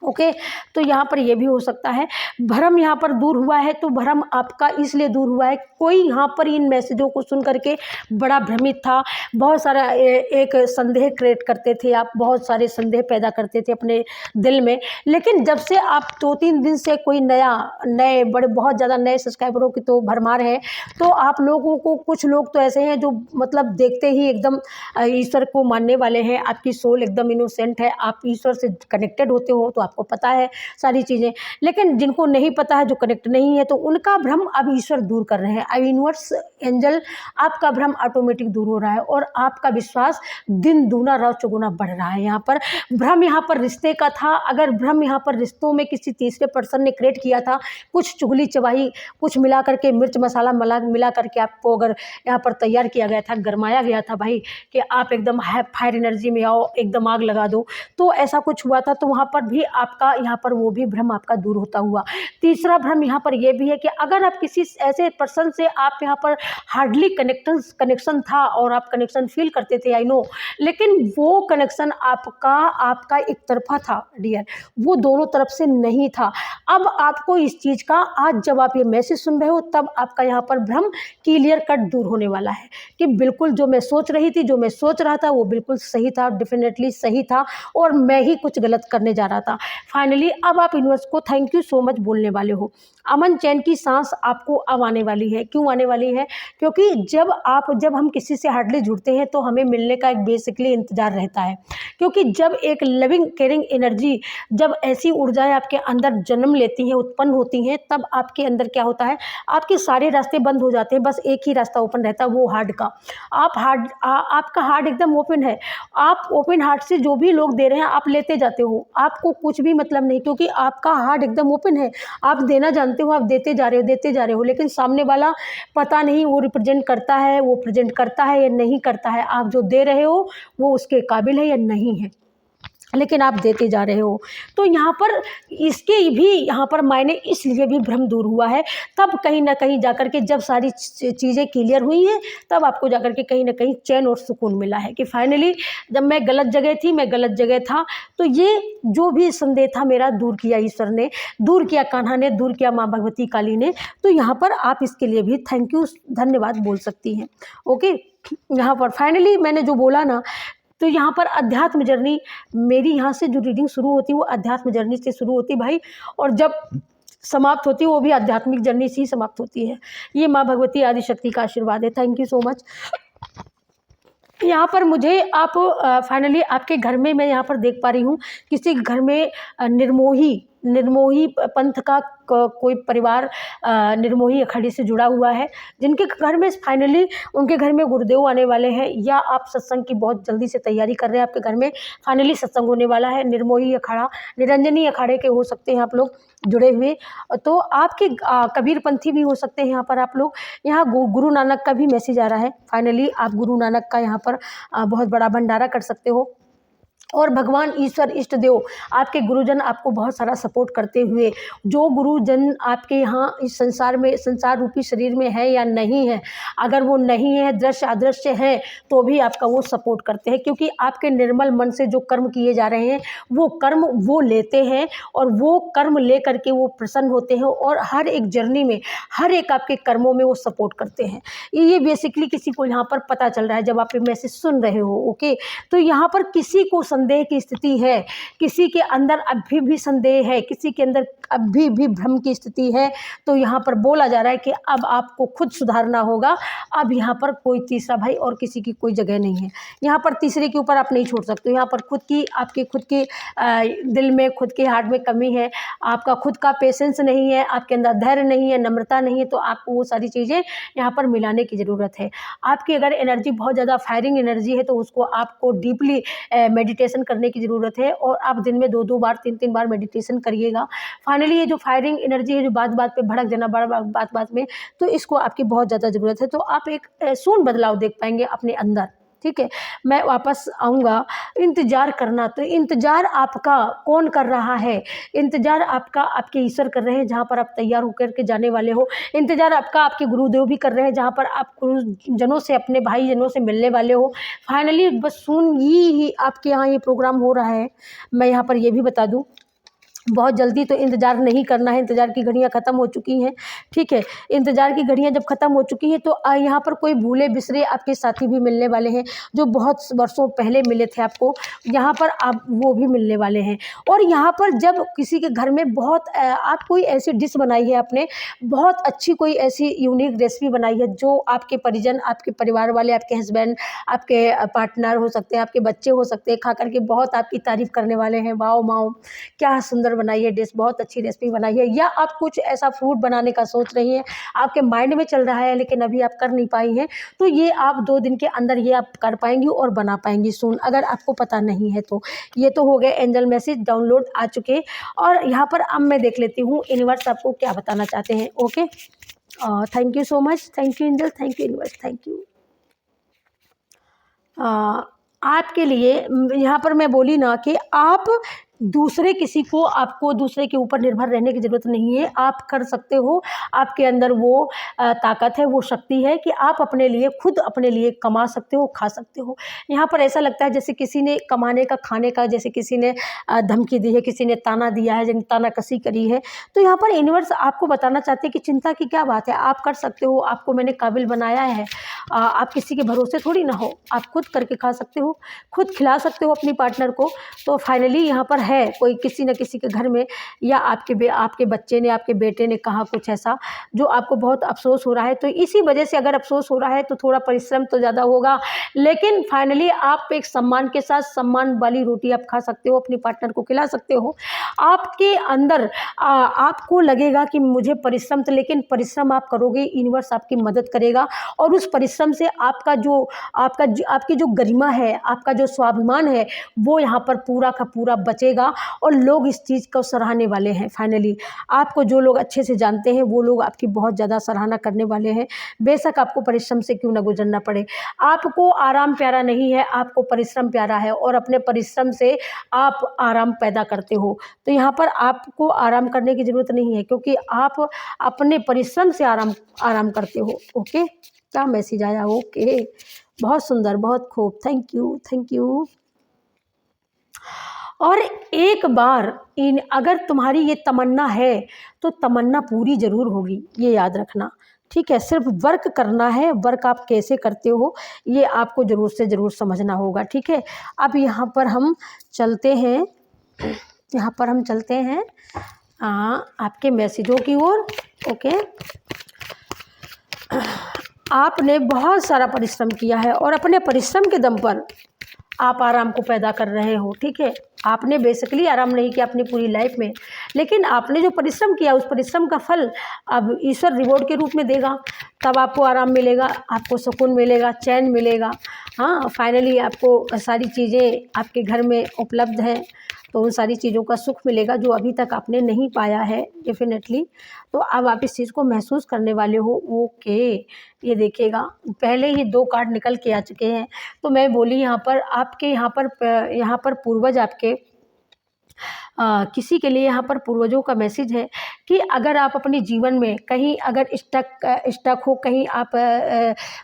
Speaker 1: ओके। तो यहाँ पर ये भी हो सकता है, भ्रम यहाँ पर दूर हुआ है। तो भ्रम आपका इसलिए दूर हुआ है, कोई यहाँ पर इन मैसेजों को सुन करके बड़ा भ्रमित था, बहुत सारा एक संदेह क्रिएट करते थे आप, बहुत सारे संदेह पैदा करते थे अपने दिल में। लेकिन जब से आप 2-3 दिन से कोई नए बड़े बहुत ज़्यादा नए सब्सक्राइबरों की तो भरमार है, तो आप लोगों को, कुछ लोग तो ऐसे हैं जो मतलब देखते ही एकदम ईश्वर को मानने वाले हैं, आपकी सोल एकदम इनोसेंट है, आप ईश्वर से कनेक्टेड होते हो, तो आपको पता है सारी चीज़ें। लेकिन जिनको नहीं पता है, जो कनेक्ट नहीं है, तो उनका भ्रम अब ईश्वर दूर कर रहे हैं, अब यूनिवर्स एंजल आपका भ्रम ऑटोमेटिक दूर हो रहा है, और आपका विश्वास दिन दूना रात चौगुना बढ़ रहा है। यहाँ पर भ्रम यहाँ पर रिश्ते का था, अगर भ्रम यहाँ पर रिश्तों में किसी तीसरे पर्सन ने क्रिएट किया था, कुछ चुगली चबाही, कुछ मिला करके मिर्च मसाला मिला करके आपको अगर यहाँ पर तैयार किया गया था, गरमाया गया था भाई कि आप एकदम फायर एनर्जी में आओ, एकदम आग लगा दो, तो ऐसा कुछ हुआ था, तो वहाँ पर भी आपका यहाँ पर वो भी भ्रम आपका दूर होता हुआ। तीसरा भ्रम यहाँ पर ये भी है कि अगर आप किसी ऐसे पर्सन से आप यहाँ पर हार्डली कनेक्शन था और आप कनेक्शन फील करते थे, आई नो, लेकिन वो कनेक्शन आपका एक तरफा था डियर, वो दोनों तरफ से नहीं था। अब आपको इस चीज़ का, आज जब आप ये मैसेज सुन रहे हो तब आपका यहाँ पर भ्रम क्लियर कट दूर होने वाला है कि बिल्कुल जो मैं सोच रही थी, जो मैं सोच रहा था वो बिल्कुल सही था, डेफिनेटली सही था, और मैं ही कुछ गलत करने जा रहा था। फाइनली अब आप यूनिवर्स को थैंक यू सो मच बोलने वाले हो। अमन चैन की सांस आपको अब आने वाली है। क्यों आने वाली है? क्योंकि जब हम किसी से हार्डली जुड़ते हैं तो हमें मिलने का एक बेसिकली इंतज़ार रहता है, क्योंकि जब एक लविंग केयरिंग एनर्जी, जब ऐसी ऊर्जाएं आपके अंदर जन्म लेती हैं, उत्पन्न होती हैं, तब आपके अंदर क्या होता है, आपके सारे रास्ते बंद हो जाते हैं, बस एक ही रास्ता ओपन रहता है, वो हार्ट का। आपका हार्ट एकदम ओपन है, आप ओपन हार्ट से जो भी लोग दे रहे हैं आप लेते जाते हो, आपको कुछ भी मतलब नहीं, क्योंकि आपका हार्ट एकदम ओपन है, आप देना जानते हो, आप देते जा रहे हो, लेकिन सामने वाला पता नहीं वो रिप्रेजेंट करता है, वो प्रेजेंट करता है या नहीं करता है, आप जो दे रहे हो वो उसके काबिल है या नहीं है, लेकिन आप देते जा रहे हो। तो यहाँ पर इसके भी यहाँ पर मायने इसलिए भी भ्रम दूर हुआ है। तब कहीं ना कहीं जाकर के जब सारी चीज़ें क्लियर हुई हैं, तब आपको जाकर के कहीं ना कहीं चैन और सुकून मिला है कि फाइनली जब मैं गलत जगह थी, मैं गलत जगह था, तो ये जो भी संदेह था मेरा दूर किया ईश्वर ने, दूर किया कान्हा ने, दूर किया माँ भगवती काली ने। तो यहाँ पर आप इसके लिए भी थैंक यू, धन्यवाद बोल सकती हैं। ओके, यहाँ पर फाइनली मैंने जो बोला ना, तो यहाँ पर अध्यात्म जर्नी, मेरी यहाँ से जो रीडिंग शुरू होती है वो अध्यात्म जर्नी से शुरू होती है भाई, और जब समाप्त होती है वो भी आध्यात्मिक जर्नी से ही समाप्त होती है। ये माँ भगवती आदिशक्ति का आशीर्वाद है। Thank you so much. यहाँ पर मुझे आप फाइनली आपके घर में मैं यहाँ पर देख पा रही हूँ, किसी घर में निर्मोही पंथ का कोई परिवार निर्मोही अखाड़े से जुड़ा हुआ है, जिनके घर में फाइनली उनके घर में गुरुदेव आने वाले हैं, या आप सत्संग की बहुत जल्दी से तैयारी कर रहे हैं, आपके घर में फाइनली सत्संग होने वाला है। निर्मोही अखाड़ा, निरंजनी अखाड़े के हो सकते हैं आप लोग जुड़े हुए, तो आपके कबीर पंथी भी हो सकते हैं यहाँ पर आप लोग। यहाँ गुरु नानक का भी मैसेज आ रहा है, फाइनली आप गुरु नानक का यहाँ पर बहुत बड़ा भंडारा कर सकते हो, और भगवान ईश्वर इष्ट देव आपके गुरुजन आपको बहुत सारा सपोर्ट करते हुए, जो गुरुजन आपके यहाँ इस संसार में, संसार रूपी शरीर में है या नहीं है, अगर वो नहीं है, दृश्य अदृश्य है, तो भी आपका वो सपोर्ट करते हैं, क्योंकि आपके निर्मल मन से जो कर्म किए जा रहे हैं वो कर्म वो लेते हैं, और वो कर्म ले करके वो प्रसन्न होते हैं, और हर एक जर्नी में, हर एक आपके कर्मों में वो सपोर्ट करते हैं। ये बेसिकली किसी को यहाँ पर पता चल रहा है जब आप ये मैसेज सुन रहे हो। ओके, तो यहाँ पर किसी को संदेह की स्थिति है, किसी के अंदर अभी भी संदेह है, किसी के अंदर अभी भी भ्रम की स्थिति है, तो यहाँ पर बोला जा रहा है कि अब आपको खुद सुधारना होगा। अब यहाँ पर कोई तीसरा भाई और किसी की कोई जगह नहीं है, यहाँ पर तीसरे के ऊपर आप नहीं छोड़ सकते। यहाँ पर खुद की, आपके खुद के दिल में, खुद के हार्ट में कमी है, आपका खुद का पेशेंस नहीं है, आपके अंदर धैर्य नहीं है, नम्रता नहीं है, तो आपको वो सारी चीज़ें यहाँ पर मिलाने की ज़रूरत है। आपकी अगर एनर्जी बहुत ज़्यादा फायरिंग एनर्जी है, तो उसको आपको डीपली मेडिटेशन करने की ज़रूरत है, और आप दिन में 2-2 बार 3-3 बार मेडिटेशन करिएगा। फाइनली ये जो फायरिंग एनर्जी है, जो बात बात पे भड़क जाना, बात बात में, तो इसको आपकी बहुत ज़्यादा ज़रूरत है, तो आप एक सून बदलाव देख पाएंगे अपने अंदर। ठीक है, मैं वापस आऊँगा। इंतज़ार करना, तो इंतज़ार आपका कौन कर रहा है? इंतज़ार आपका आपके ईश्वर कर रहे हैं, जहाँ पर आप तैयार होकर के जाने वाले हो। इंतज़ार आपका आपके गुरुदेव भी कर रहे हैं, जहाँ पर आप गुरुजनों से, अपने भाई जनों से मिलने वाले हो। फाइनली बस सुन ही आपके यहाँ ये प्रोग्राम हो रहा है। मैं यहाँ पर ये भी बता दूँ, बहुत जल्दी तो इंतज़ार नहीं करना है, इंतज़ार की घड़ियाँ ख़त्म हो चुकी हैं। ठीक है, इंतज़ार की घड़ियाँ जब ख़त्म हो चुकी हैं, तो यहाँ पर कोई भूले बिसरे आपके साथी भी मिलने वाले हैं, जो बहुत वर्षों पहले मिले थे आपको, यहाँ पर आप वो भी मिलने वाले हैं। और यहाँ पर जब किसी के घर में बहुत आप कोई ऐसी डिश बनाई है आपने, बहुत अच्छी कोई ऐसी यूनिक रेसिपी बनाई है, जो आपके परिजन, आपके परिवार वाले, आपके हस्बैंड, आपके पार्टनर हो सकते हैं, आपके बच्चे हो सकते हैं, खा करके बहुत आपकी तारीफ़ करने वाले हैं, वाओ माओ क्या सुंदर बनाई है डिश, बहुत अच्छी रेसिपी बनाई है। या आप कुछ ऐसा फ्रूट बनाने का सोच रही हैं, आपके माइंड में चल रहा है, लेकिन अभी आप कर नहीं पाई हैं, तो ये आप 2 दिन के अंदर ये आप कर पाएंगी और बना पाएंगी सून, अगर आपको पता नहीं है तो। ये तो हो गए एंजल मैसेज डाउनलोड आ चुके, और यहाँ पर अब मैं देख लेती हूँ यूनिवर्स आपको क्या बताना चाहते हैं। Okay, thank you so much, thank you angel, thank you universe, thank you. आपके लिए यहाँ पर मैं बोली ना कि आप दूसरे किसी को आपको दूसरे के ऊपर निर्भर रहने की ज़रूरत नहीं है। आप कर सकते हो, आपके अंदर वो ताकत है, वो शक्ति है कि आप अपने लिए खुद अपने लिए कमा सकते हो, खा सकते हो। यहाँ पर ऐसा लगता है जैसे किसी ने कमाने का, खाने का, जैसे किसी ने धमकी दी है, किसी ने ताना दिया है, जिन तानाकसी करी है। तो यहाँ पर यूनिवर्स आपको बताना चाहते हैं कि चिंता की क्या बात है, आप कर सकते हो, आपको मैंने काबिल बनाया है। आप किसी के भरोसे थोड़ी ना हो, आप खुद करके खा सकते हो, खुद खिला सकते हो अपनी पार्टनर को। तो फाइनली यहाँ पर है कोई किसी न किसी के घर में, या आपके बच्चे ने, आपके बेटे ने कहा कुछ ऐसा जो आपको बहुत अफ़सोस हो रहा है। तो इसी वजह से अगर अफ़सोस हो रहा है तो थोड़ा परिश्रम तो ज़्यादा होगा, लेकिन फाइनली आप एक सम्मान के साथ सम्मान वाली रोटी आप खा सकते हो, अपनी पार्टनर को खिला सकते हो। आपके अंदर आपको लगेगा कि मुझे परिश्रम, तो लेकिन परिश्रम आप करोगे, यूनिवर्स आपकी मदद करेगा और उस परिश्रम से आपकी जो गरिमा है, आपका जो स्वाभिमान है, वो यहाँ पर पूरा का पूरा बचेगा और लोग इस चीज़ को सराहने वाले हैं। फाइनली आपको जो लोग अच्छे से जानते हैं वो लोग आपकी बहुत ज़्यादा सराहना करने वाले हैं, बेशक आपको परिश्रम से क्यों ना गुजरना पड़े। आपको आराम प्यारा नहीं है, आपको परिश्रम प्यारा है और अपने परिश्रम से आप आराम पैदा करते हो। तो यहाँ पर आपको आराम करने की ज़रूरत नहीं है, क्योंकि आप अपने परिश्रम से आराम करते हो। ओके, क्या मैसेज आया? ओके, बहुत सुंदर, बहुत खूब, थैंक यू, थैंक यू। और एक बार अगर तुम्हारी ये तमन्ना है तो तमन्ना पूरी ज़रूर होगी, ये याद रखना, ठीक है। सिर्फ वर्क करना है, वर्क आप कैसे करते हो ये आपको ज़रूर से ज़रूर समझना होगा, ठीक है। अब यहाँ पर हम चलते हैं, आपके मैसेजों की ओर। ओके, आपने बहुत सारा परिश्रम किया है और अपने परिश्रम के दम पर आप आराम को पैदा कर रहे हो, ठीक है। आपने बेसिकली आराम नहीं किया अपनी पूरी लाइफ में, लेकिन आपने जो परिश्रम किया उस परिश्रम का फल अब ईश्वर रिवॉर्ड के रूप में देगा। तब आपको आराम मिलेगा, आपको सुकून मिलेगा, चैन मिलेगा। हाँ, फाइनली आपको सारी चीज़ें आपके घर में उपलब्ध हैं, तो उन सारी चीज़ों का सुख मिलेगा जो अभी तक आपने नहीं पाया है डेफिनेटली। तो अब आप इस चीज़ को महसूस करने वाले हो। ओके, ये देखिएगा, पहले ही 2 कार्ड निकल के आ चुके हैं। तो मैं बोली यहाँ पर आपके यहाँ पर पूर्वज आपके किसी के लिए यहाँ पर पूर्वजों का मैसेज है कि अगर आप अपने जीवन में कहीं अगर स्टक हो, कहीं आप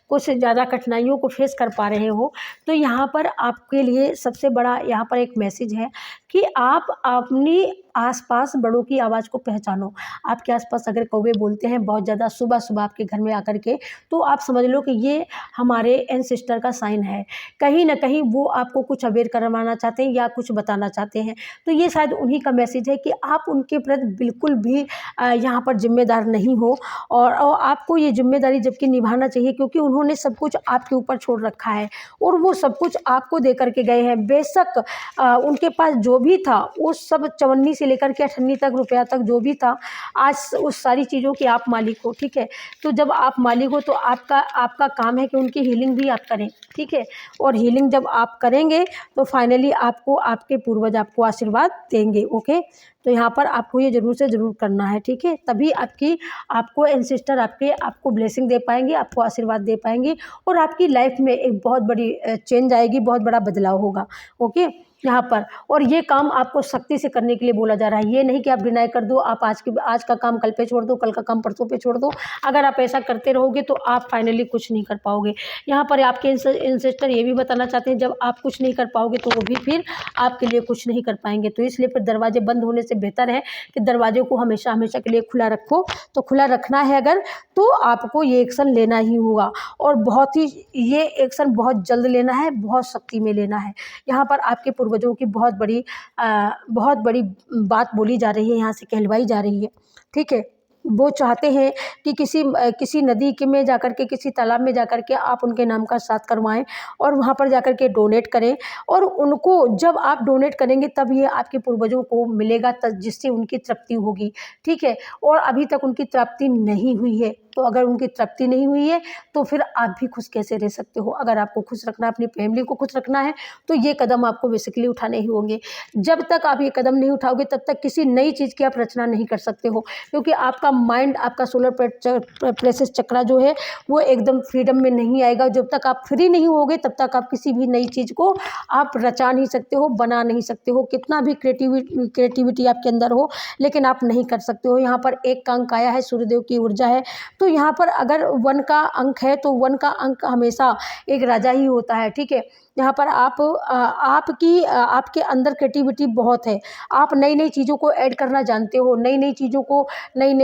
Speaker 1: कुछ ज़्यादा कठिनाइयों को फेस कर पा रहे हो, तो यहाँ पर आपके लिए सबसे बड़ा यहाँ पर एक मैसेज है कि आप अपनी आसपास बड़ों की आवाज़ को पहचानो। आपके आसपास अगर कौवे बोलते हैं बहुत ज़्यादा सुबह-सुबह आपके घर में आकर के, तो आप समझ लो कि ये हमारे एंसेस्टर का साइन है। कहीं न कहीं वो आपको कुछ अवेयर करवाना चाहते हैं या कुछ बताना चाहते हैं। तो ये शायद उन्हीं का मैसेज है कि आप उनके प्रति बिल्कुल भी यहाँ पर ज़िम्मेदार नहीं हो, और आपको ये ज़िम्मेदारी जबकि निभाना चाहिए, क्योंकि उन्होंने सब कुछ आपके ऊपर छोड़ रखा है और वो सब कुछ आपको दे कर के गए हैं। बेशक उनके पास जो भी था वो सब चवन्नी से लेकर के अठन्नी तक रुपया तक जो भी था, आज उस सारी चीज़ों के आप मालिक हो, ठीक है। तो जब आप मालिक हो तो आपका काम है कि उनकी हीलिंग भी आप करें, ठीक है। और हीलिंग जब आप करेंगे तो फाइनली आपको आपके पूर्वज आपको आशीर्वाद देंगे। ओके, तो यहाँ पर आपको ये ज़रूर से ज़रूर करना है, ठीक है। तभी आपको एंसेस्टर आपको ब्लेसिंग दे पाएंगे, आपको आशीर्वाद दे पाएंगे और आपकी लाइफ में एक बहुत बड़ी चेंज आएगी, बहुत बड़ा बदलाव होगा। ओके, यहाँ पर, और ये काम आपको सख्ती से करने के लिए बोला जा रहा है। ये नहीं कि आप डिनाई कर दो, आप आज का काम कल पे छोड़ दो, कल का काम परसों पे छोड़ दो। अगर आप ऐसा करते रहोगे तो आप फाइनली कुछ नहीं कर पाओगे। यहाँ पर आपके एंसेस्टर ये भी बताना चाहते हैं, जब आप कुछ नहीं कर पाओगे तो वो भी फिर आपके लिए कुछ नहीं कर पाएंगे। तो इसलिए फिर दरवाजे बंद होने से बेहतर है कि दरवाजे को हमेशा हमेशा के लिए खुला रखो। तो खुला रखना है अगर, तो आपको ये एक्शन लेना ही होगा, और ये एक्शन बहुत जल्द लेना है, बहुत सख्ती में लेना है। यहाँ पर आपके पूर्वजों की बहुत बड़ी बात बोली जा रही है, यहाँ से कहलवाई जा रही है, ठीक है। वो चाहते हैं कि किसी नदी के में जाकर के, किसी तालाब में जाकर के आप उनके नाम का श्राद्ध करवाएं और वहाँ पर जाकर के डोनेट करें, और उनको जब आप डोनेट करेंगे तब ये आपके पूर्वजों को मिलेगा, जिससे उनकी तृप्ति होगी, ठीक है। और अभी तक उनकी तृप्ति नहीं हुई है, तो अगर उनकी तृप्ति नहीं हुई है तो फिर आप भी खुश कैसे रह सकते हो। अगर आपको खुश रखना है, अपनी फैमिली को खुश रखना है, तो ये कदम आपको बेसिकली उठाने ही होंगे। जब तक आप ये कदम नहीं उठाओगे तब तक किसी नई चीज़ की आप रचना नहीं कर सकते हो, क्योंकि आपका माइंड, आपका सोलर प्लेक्सस चक्रा जो है वो एकदम फ्रीडम में नहीं आएगा। जब तक आप फ्री नहीं होगे तब तक आप किसी भी नई चीज़ को आप रचा नहीं सकते हो, बना नहीं सकते हो, कितना भी क्रिएटिविटी आपके अंदर हो, लेकिन आप नहीं कर सकते हो। यहाँ पर एक का अंक आया है, सूर्यदेव की ऊर्जा है, तो यहाँ पर अगर 1 का अंक है तो 1 का अंक हमेशा एक राजा ही होता है, ठीक है। यहाँ पर आपके अंदर क्रिएटिविटी बहुत है, आप नई नई चीज़ों को ऐड करना जानते हो, नई नई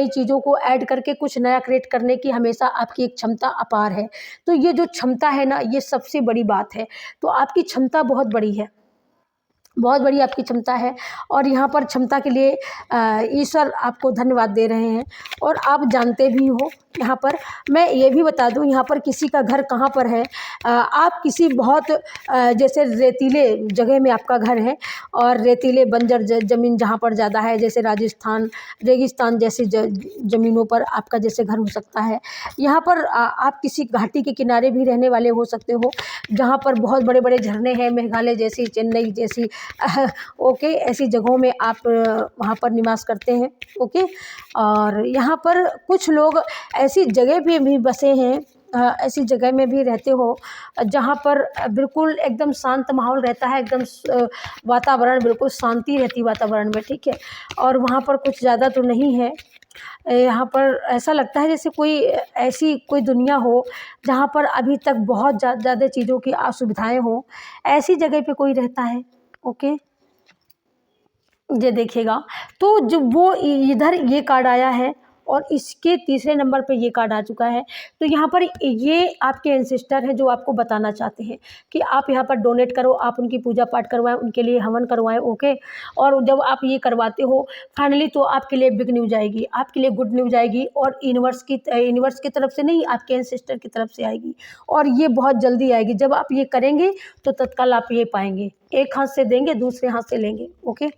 Speaker 1: चीज़ों को ऐड करके कुछ नया क्रिएट करने की हमेशा आपकी एक क्षमता अपार है। तो ये जो क्षमता है ना, ये सबसे बड़ी बात है। तो आपकी क्षमता बहुत बड़ी है, बहुत बड़ी आपकी क्षमता है, और यहाँ पर क्षमता के लिए ईश्वर आपको धन्यवाद दे रहे हैं। और आप जानते भी हो, यहाँ पर मैं ये भी बता दूँ, यहाँ पर किसी का घर कहाँ पर है, आप किसी बहुत जैसे रेतीले जगह में आपका घर है, और रेतीले बंजर ज़मीन जहाँ पर ज़्यादा है, जैसे राजस्थान, रेगिस्तान जैसी ज़मीनों पर आपका जैसे घर हो सकता है। यहाँ पर आप किसी घाटी के किनारे भी रहने वाले हो सकते हो, जहाँ पर बहुत बड़े बड़े झरने हैं, मेघालय जैसी, चेन्नई जैसी ओके, ऐसी जगहों में आप वहाँ पर निवास करते हैं, ओके। और यहाँ पर कुछ लोग ऐसी जगह पे भी बसे हैं, ऐसी जगह में भी रहते हो जहाँ पर बिल्कुल एकदम शांत माहौल रहता है, एकदम वातावरण बिल्कुल शांति रहती वातावरण में, ठीक है। और वहाँ पर कुछ ज़्यादा तो नहीं है, यहाँ पर ऐसा लगता है जैसे कोई ऐसी कोई दुनिया हो जहाँ पर अभी तक बहुत ज़्यादा चीज़ों की असुविधाएं हो, ऐसी जगह पे कोई रहता है, ओके। ये देखिएगा, तो जब वो इधर ये कार्ड आया है और इसके तीसरे नंबर पे ये कार्ड आ चुका है, तो यहाँ पर ये आपके एंसेस्टर हैं जो आपको बताना चाहते हैं कि आप यहाँ पर डोनेट करो, आप उनकी पूजा पाठ करवाएं, उनके लिए हवन करवाएं, ओके। और जब आप ये करवाते हो फाइनली, तो आपके लिए बिग न्यूज आएगी, आपके लिए गुड न्यूज आएगी, और यूनिवर्स की तरफ से नहीं, आपके एंसेस्टर की तरफ से आएगी, और ये बहुत जल्दी आएगी। जब आप ये करेंगे तो तत्काल आप ये पाएंगे, एक हाथ से देंगे दूसरे हाथ से लेंगे, ओके।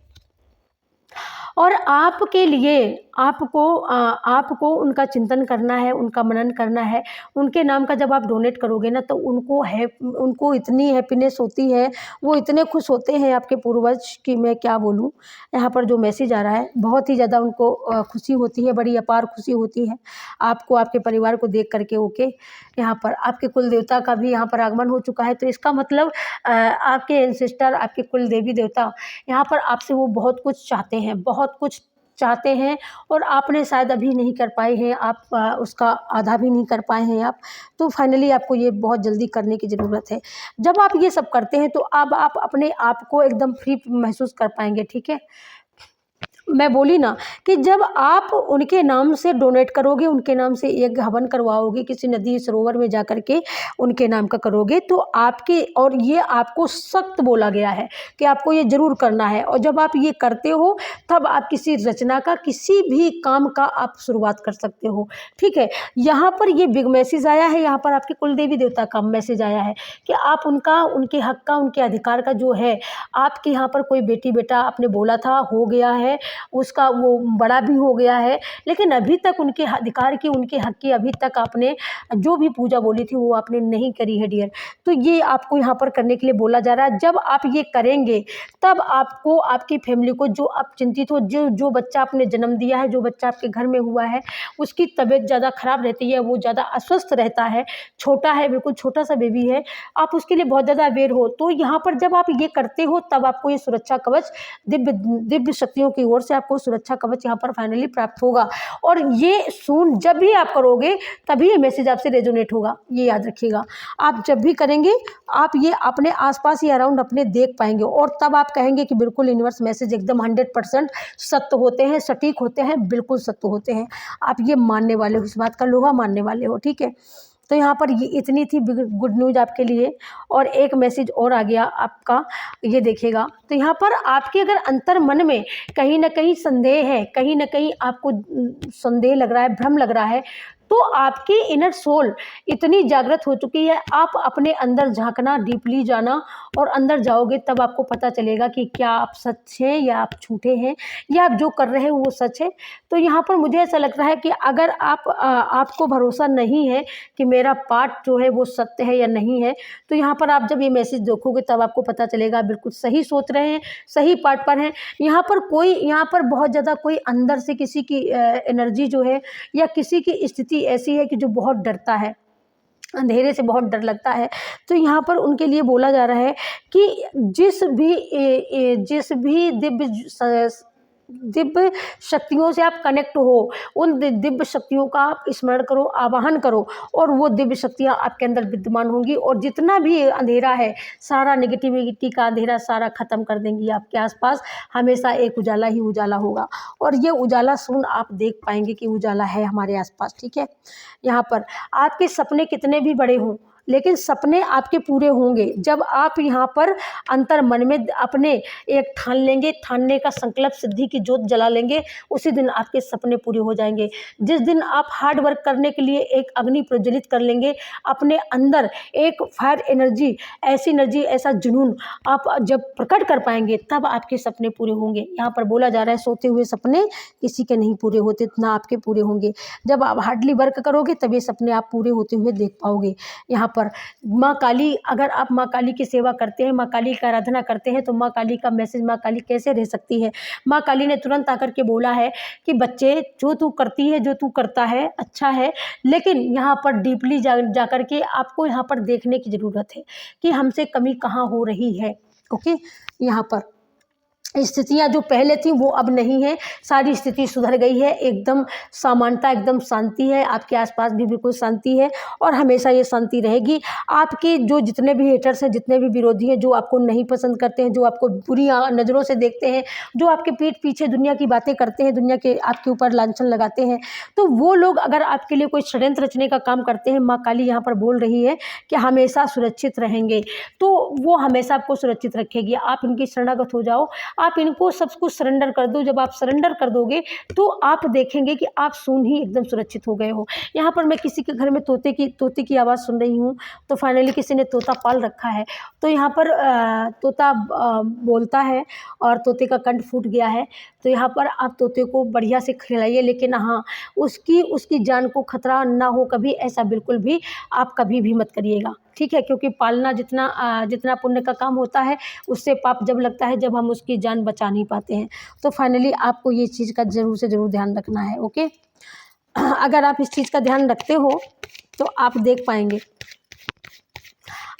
Speaker 1: और आपके लिए आपको उनका चिंतन करना है, उनका मनन करना है। उनके नाम का जब आप डोनेट करोगे ना, तो उनको इतनी हैप्पीनेस होती है, वो इतने खुश होते हैं आपके पूर्वज कि मैं क्या बोलूँ। यहाँ पर जो मैसेज आ रहा है, बहुत ही ज़्यादा उनको खुशी होती है, बड़ी अपार खुशी होती है आपको, आपके परिवार को देख करके, ओके। यहाँ पर आपके कुल देवता का भी यहाँ पर आगमन हो चुका है, तो इसका मतलब आपके एंसेस्टर, आपके कुल देवी देवता यहाँ पर आपसे वो बहुत कुछ चाहते हैं, बहुत कुछ चाहते हैं, और आपने शायद अभी नहीं कर पाए हैं, आप उसका आधा भी नहीं कर पाए हैं आप। तो फाइनली आपको ये बहुत जल्दी करने की ज़रूरत है। जब आप ये सब करते हैं तो अब आप अपने आप को एकदम फ्री महसूस कर पाएंगे, ठीक है। मैं बोली ना कि जब आप उनके नाम से डोनेट करोगे, उनके नाम से एक हवन करवाओगे, किसी नदी सरोवर में जा कर के उनके नाम का करोगे, तो आपके, और ये आपको सख्त बोला गया है कि आपको ये ज़रूर करना है। और जब आप ये करते हो तब आप किसी रचना का, किसी भी काम का आप शुरुआत कर सकते हो, ठीक है। यहाँ पर ये बिग मैसेज आया है, यहाँ पर आपके कुल देवी देवता का मैसेज आया है कि आप उनके हक का, उनके अधिकार का जो है, आपके यहाँ पर कोई बेटी बेटा आपने बोला था, हो गया है, उसका वो बड़ा भी हो गया है, लेकिन अभी तक उनके अधिकार की, उनके हक की अभी तक आपने जो भी पूजा बोली थी वो आपने नहीं करी है डियर। तो ये आपको यहाँ पर करने के लिए बोला जा रहा है। जब आप ये करेंगे तब आपको, आपकी फैमिली को, जो आप चिंतित हो, जो बच्चा आपने जन्म दिया है, जो बच्चा आपके घर में हुआ है, उसकी तबीयत ज़्यादा खराब रहती है, वो ज़्यादा अस्वस्थ रहता है, छोटा है, बिल्कुल छोटा सा बेबी है, आप उसके लिए बहुत ज़्यादा अवेयर हो। तो यहाँ पर जब आप ये करते हो तब आपको ये सुरक्षा कवच दिव्य शक्तियों की ओर से आपको सुरक्षा कवच यहाँ पर फाइनली प्राप्त होगा। और ये जब भी आप करोगे तभी ये मैसेज आपसे रेजोनेट होगा, ये याद रखिएगा। आप जब भी करेंगे आप ये अपने आसपास या अराउंड अपने देख पाएंगे, और तब आप कहेंगे कि बिल्कुल यूनिवर्स मैसेज एकदम 100% सत्य होते हैं, सटीक होते हैं, बिल्कुल सत्य होते हैं। आप ये मानने वाले हो, इस बात का लोहा मानने वाले हो, ठीक है। तो यहाँ पर ये इतनी थी गुड न्यूज़ आपके लिए। और एक मैसेज और आ गया आपका, ये देखिएगा। तो यहाँ पर आपके अगर अंतर मन में कहीं ना कहीं संदेह है, कहीं ना कहीं आपको संदेह लग रहा है, भ्रम लग रहा है, तो आपकी इनर सोल इतनी जागृत हो चुकी है, आप अपने अंदर झाँकना, डीपली जाना और अंदर जाओगे तब आपको पता चलेगा कि क्या आप सच हैं या आप झूठे हैं या आप जो कर रहे हैं वो सच है। तो यहाँ पर मुझे ऐसा लग रहा है कि अगर आपको भरोसा नहीं है कि मेरा पाठ जो है वो सत्य है या नहीं है, तो यहाँ पर आप जब ये मैसेज देखोगे तब आपको पता चलेगा आप बिल्कुल सही सोच रहे हैं, सही पाठ पर हैं। यहाँ पर बहुत ज़्यादा कोई अंदर से किसी की एनर्जी जो है या किसी की स्थिति ऐसी है कि जो बहुत डरता है, अंधेरे से बहुत डर लगता है। तो यहाँ पर उनके लिए बोला जा रहा है कि जिस भी दिव्य शक्तियों से आप कनेक्ट हो, उन दिव्य शक्तियों का आप स्मरण करो, आवाहन करो और वो दिव्य शक्तियाँ आपके अंदर विद्यमान होंगी और जितना भी अंधेरा है, सारा नेगेटिविटी का अंधेरा सारा ख़त्म कर देंगी। आपके आसपास हमेशा एक उजाला ही उजाला होगा और ये उजाला सुन आप देख पाएंगे कि उजाला है हमारे आसपास। ठीक है, यहाँ पर आपके सपने कितने भी बड़े हों, लेकिन सपने आपके पूरे होंगे जब आप यहाँ पर अंतर मन में अपने एक ठान लेंगे, ठानने का संकल्प सिद्धि की जोत जला लेंगे, उसी दिन आपके सपने पूरे हो जाएंगे। जिस दिन आप हार्ड वर्क करने के लिए एक अग्नि प्रज्वलित कर लेंगे अपने अंदर, एक फायर एनर्जी, ऐसा जुनून आप जब प्रकट कर पाएंगे तब आपके सपने पूरे होंगे। यहाँ पर बोला जा रहा है सोते हुए सपने किसी के नहीं पूरे होते, ना आपके पूरे होंगे। जब आप हार्डली वर्क करोगे तब ये सपने आप पूरे होते हुए देख पाओगे। यहाँ पर माँ काली, अगर आप माँ काली की सेवा करते हैं, माँ काली की आराधना करते हैं, तो माँ काली का मैसेज माँ काली कैसे रह सकती है। माँ काली ने तुरंत आकर के बोला है कि बच्चे जो तू करती है, जो तू करता है अच्छा है, लेकिन यहाँ पर डीपली जा कर के आपको यहाँ पर देखने की ज़रूरत है कि हमसे कमी कहाँ हो रही है। ओके, यहाँ पर स्थितियाँ जो पहले थी वो अब नहीं है, सारी स्थिति सुधर गई है, एकदम समानता, एकदम शांति है, आपके आसपास भी बिल्कुल शांति है और हमेशा ये शांति रहेगी। आपके जो जितने भी हेटर्स हैं, जितने भी विरोधी हैं, जो आपको नहीं पसंद करते हैं, जो आपको बुरी नज़रों से देखते हैं, जो आपके पीठ पीछे दुनिया की बातें करते हैं, दुनिया के आपके ऊपर लांछन लगाते हैं, तो वो लोग अगर आपके लिए कोई षड्यंत्र रचने का काम करते हैं, माँ काली यहाँ पर बोल रही है कि हमेशा सुरक्षित रहेंगे, तो वो हमेशा आपको सुरक्षित रखेगी। आप इनकी शरणागत हो जाओ, आप इनको सब कुछ सरेंडर कर दो। जब आप सरेंडर कर दोगे तो आप देखेंगे कि आप सुन ही एकदम सुरक्षित हो गए हो। यहाँ पर मैं किसी के घर में तोते की आवाज़ सुन रही हूँ, तो फाइनली किसी ने तोता पाल रखा है। तो यहाँ पर तोता बोलता है और तोते का कंठ फूट गया है, तो यहाँ पर आप तोते को बढ़िया से खिलाइए, लेकिन हाँ उसकी जान को खतरा ना हो कभी, ऐसा बिल्कुल भी आप कभी भी मत करिएगा। ठीक है, क्योंकि पालना जितना पुण्य का काम होता है, उससे पाप जब लगता है जब हम उसकी जान बचा नहीं पाते हैं। तो फाइनली आपको ये चीज़ का ज़रूर से ज़रूर ध्यान रखना है। ओके, अगर आप इस चीज़ का ध्यान रखते हो तो आप देख पाएंगे,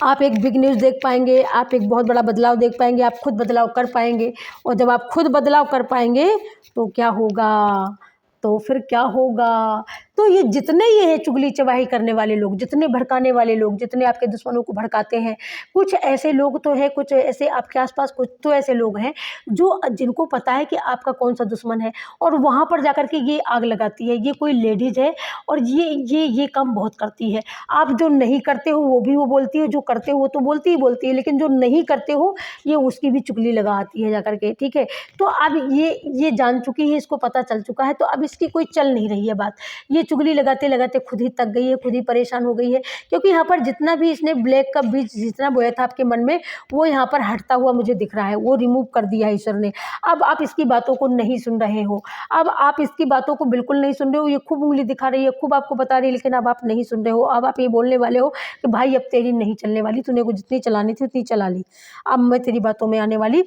Speaker 1: आप एक बिग न्यूज़ देख पाएंगे, आप एक बहुत बड़ा बदलाव देख पाएंगे, आप खुद बदलाव कर पाएंगे। और जब आप खुद बदलाव कर पाएंगे तो क्या होगा, तो फिर क्या होगा, तो ये जितने ये है चुगली चवाही करने वाले लोग, जितने भड़काने वाले लोग, जितने आपके दुश्मनों को भड़काते हैं, कुछ ऐसे लोग तो हैं, कुछ ऐसे आपके आसपास कुछ तो ऐसे लोग हैं जिनको पता है कि आपका कौन सा दुश्मन है, और वहाँ पर जाकर के ये आग लगाती है। ये कोई लेडीज़ है और ये काम बहुत करती है। आप जो नहीं करते हो वो भी वो बोलती है, जो करते हो वो तो बोलती ही बोलती है, लेकिन जो नहीं करते हो ये उसकी भी चुगली लगा आती है जाकर के। ठीक है, तो अब ये जान चुकी है, इसको पता चल चुका है, तो अब इसकी कोई चल नहीं रही है बात। ये चुगली लगाते लगाते खुद ही थक गई है, खुद ही परेशान हो गई है, क्योंकि यहाँ पर जितना भी इसने ब्लैक का बीज जितना बोया था आपके मन में, वो यहाँ पर हटता हुआ मुझे दिख रहा है, वो रिमूव कर दिया है ईश्वर ने। अब आप इसकी बातों को नहीं सुन रहे हो, अब आप इसकी बातों को बिल्कुल नहीं सुन रहे हो। ये खूब उंगली दिखा रही है, खूब आपको बता रही है, लेकिन अब आप नहीं सुन रहे हो। अब आप ये बोलने वाले हो कि भाई अब तेरी नहीं चलने वाली, तूने को जितनी चलानी थी उतनी चला ली, अब मैं तेरी बातों में आने वाली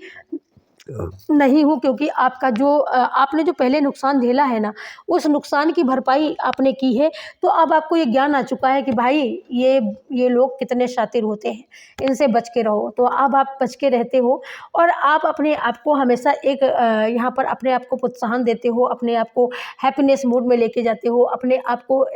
Speaker 1: नहीं हूँ, क्योंकि आपका जो आपने जो पहले नुकसान झेला है ना, उस नुकसान की भरपाई आपने की है। तो अब आपको ये ज्ञान आ चुका है कि भाई ये लोग कितने शातिर होते हैं, इनसे बच के रहो। तो अब आप बच के रहते हो और आप अपने आप को हमेशा एक यहाँ पर अपने आप को प्रोत्साहन देते हो, अपने आप को हैप्पीनेस मूड में लेके जाते हो, अपने आप को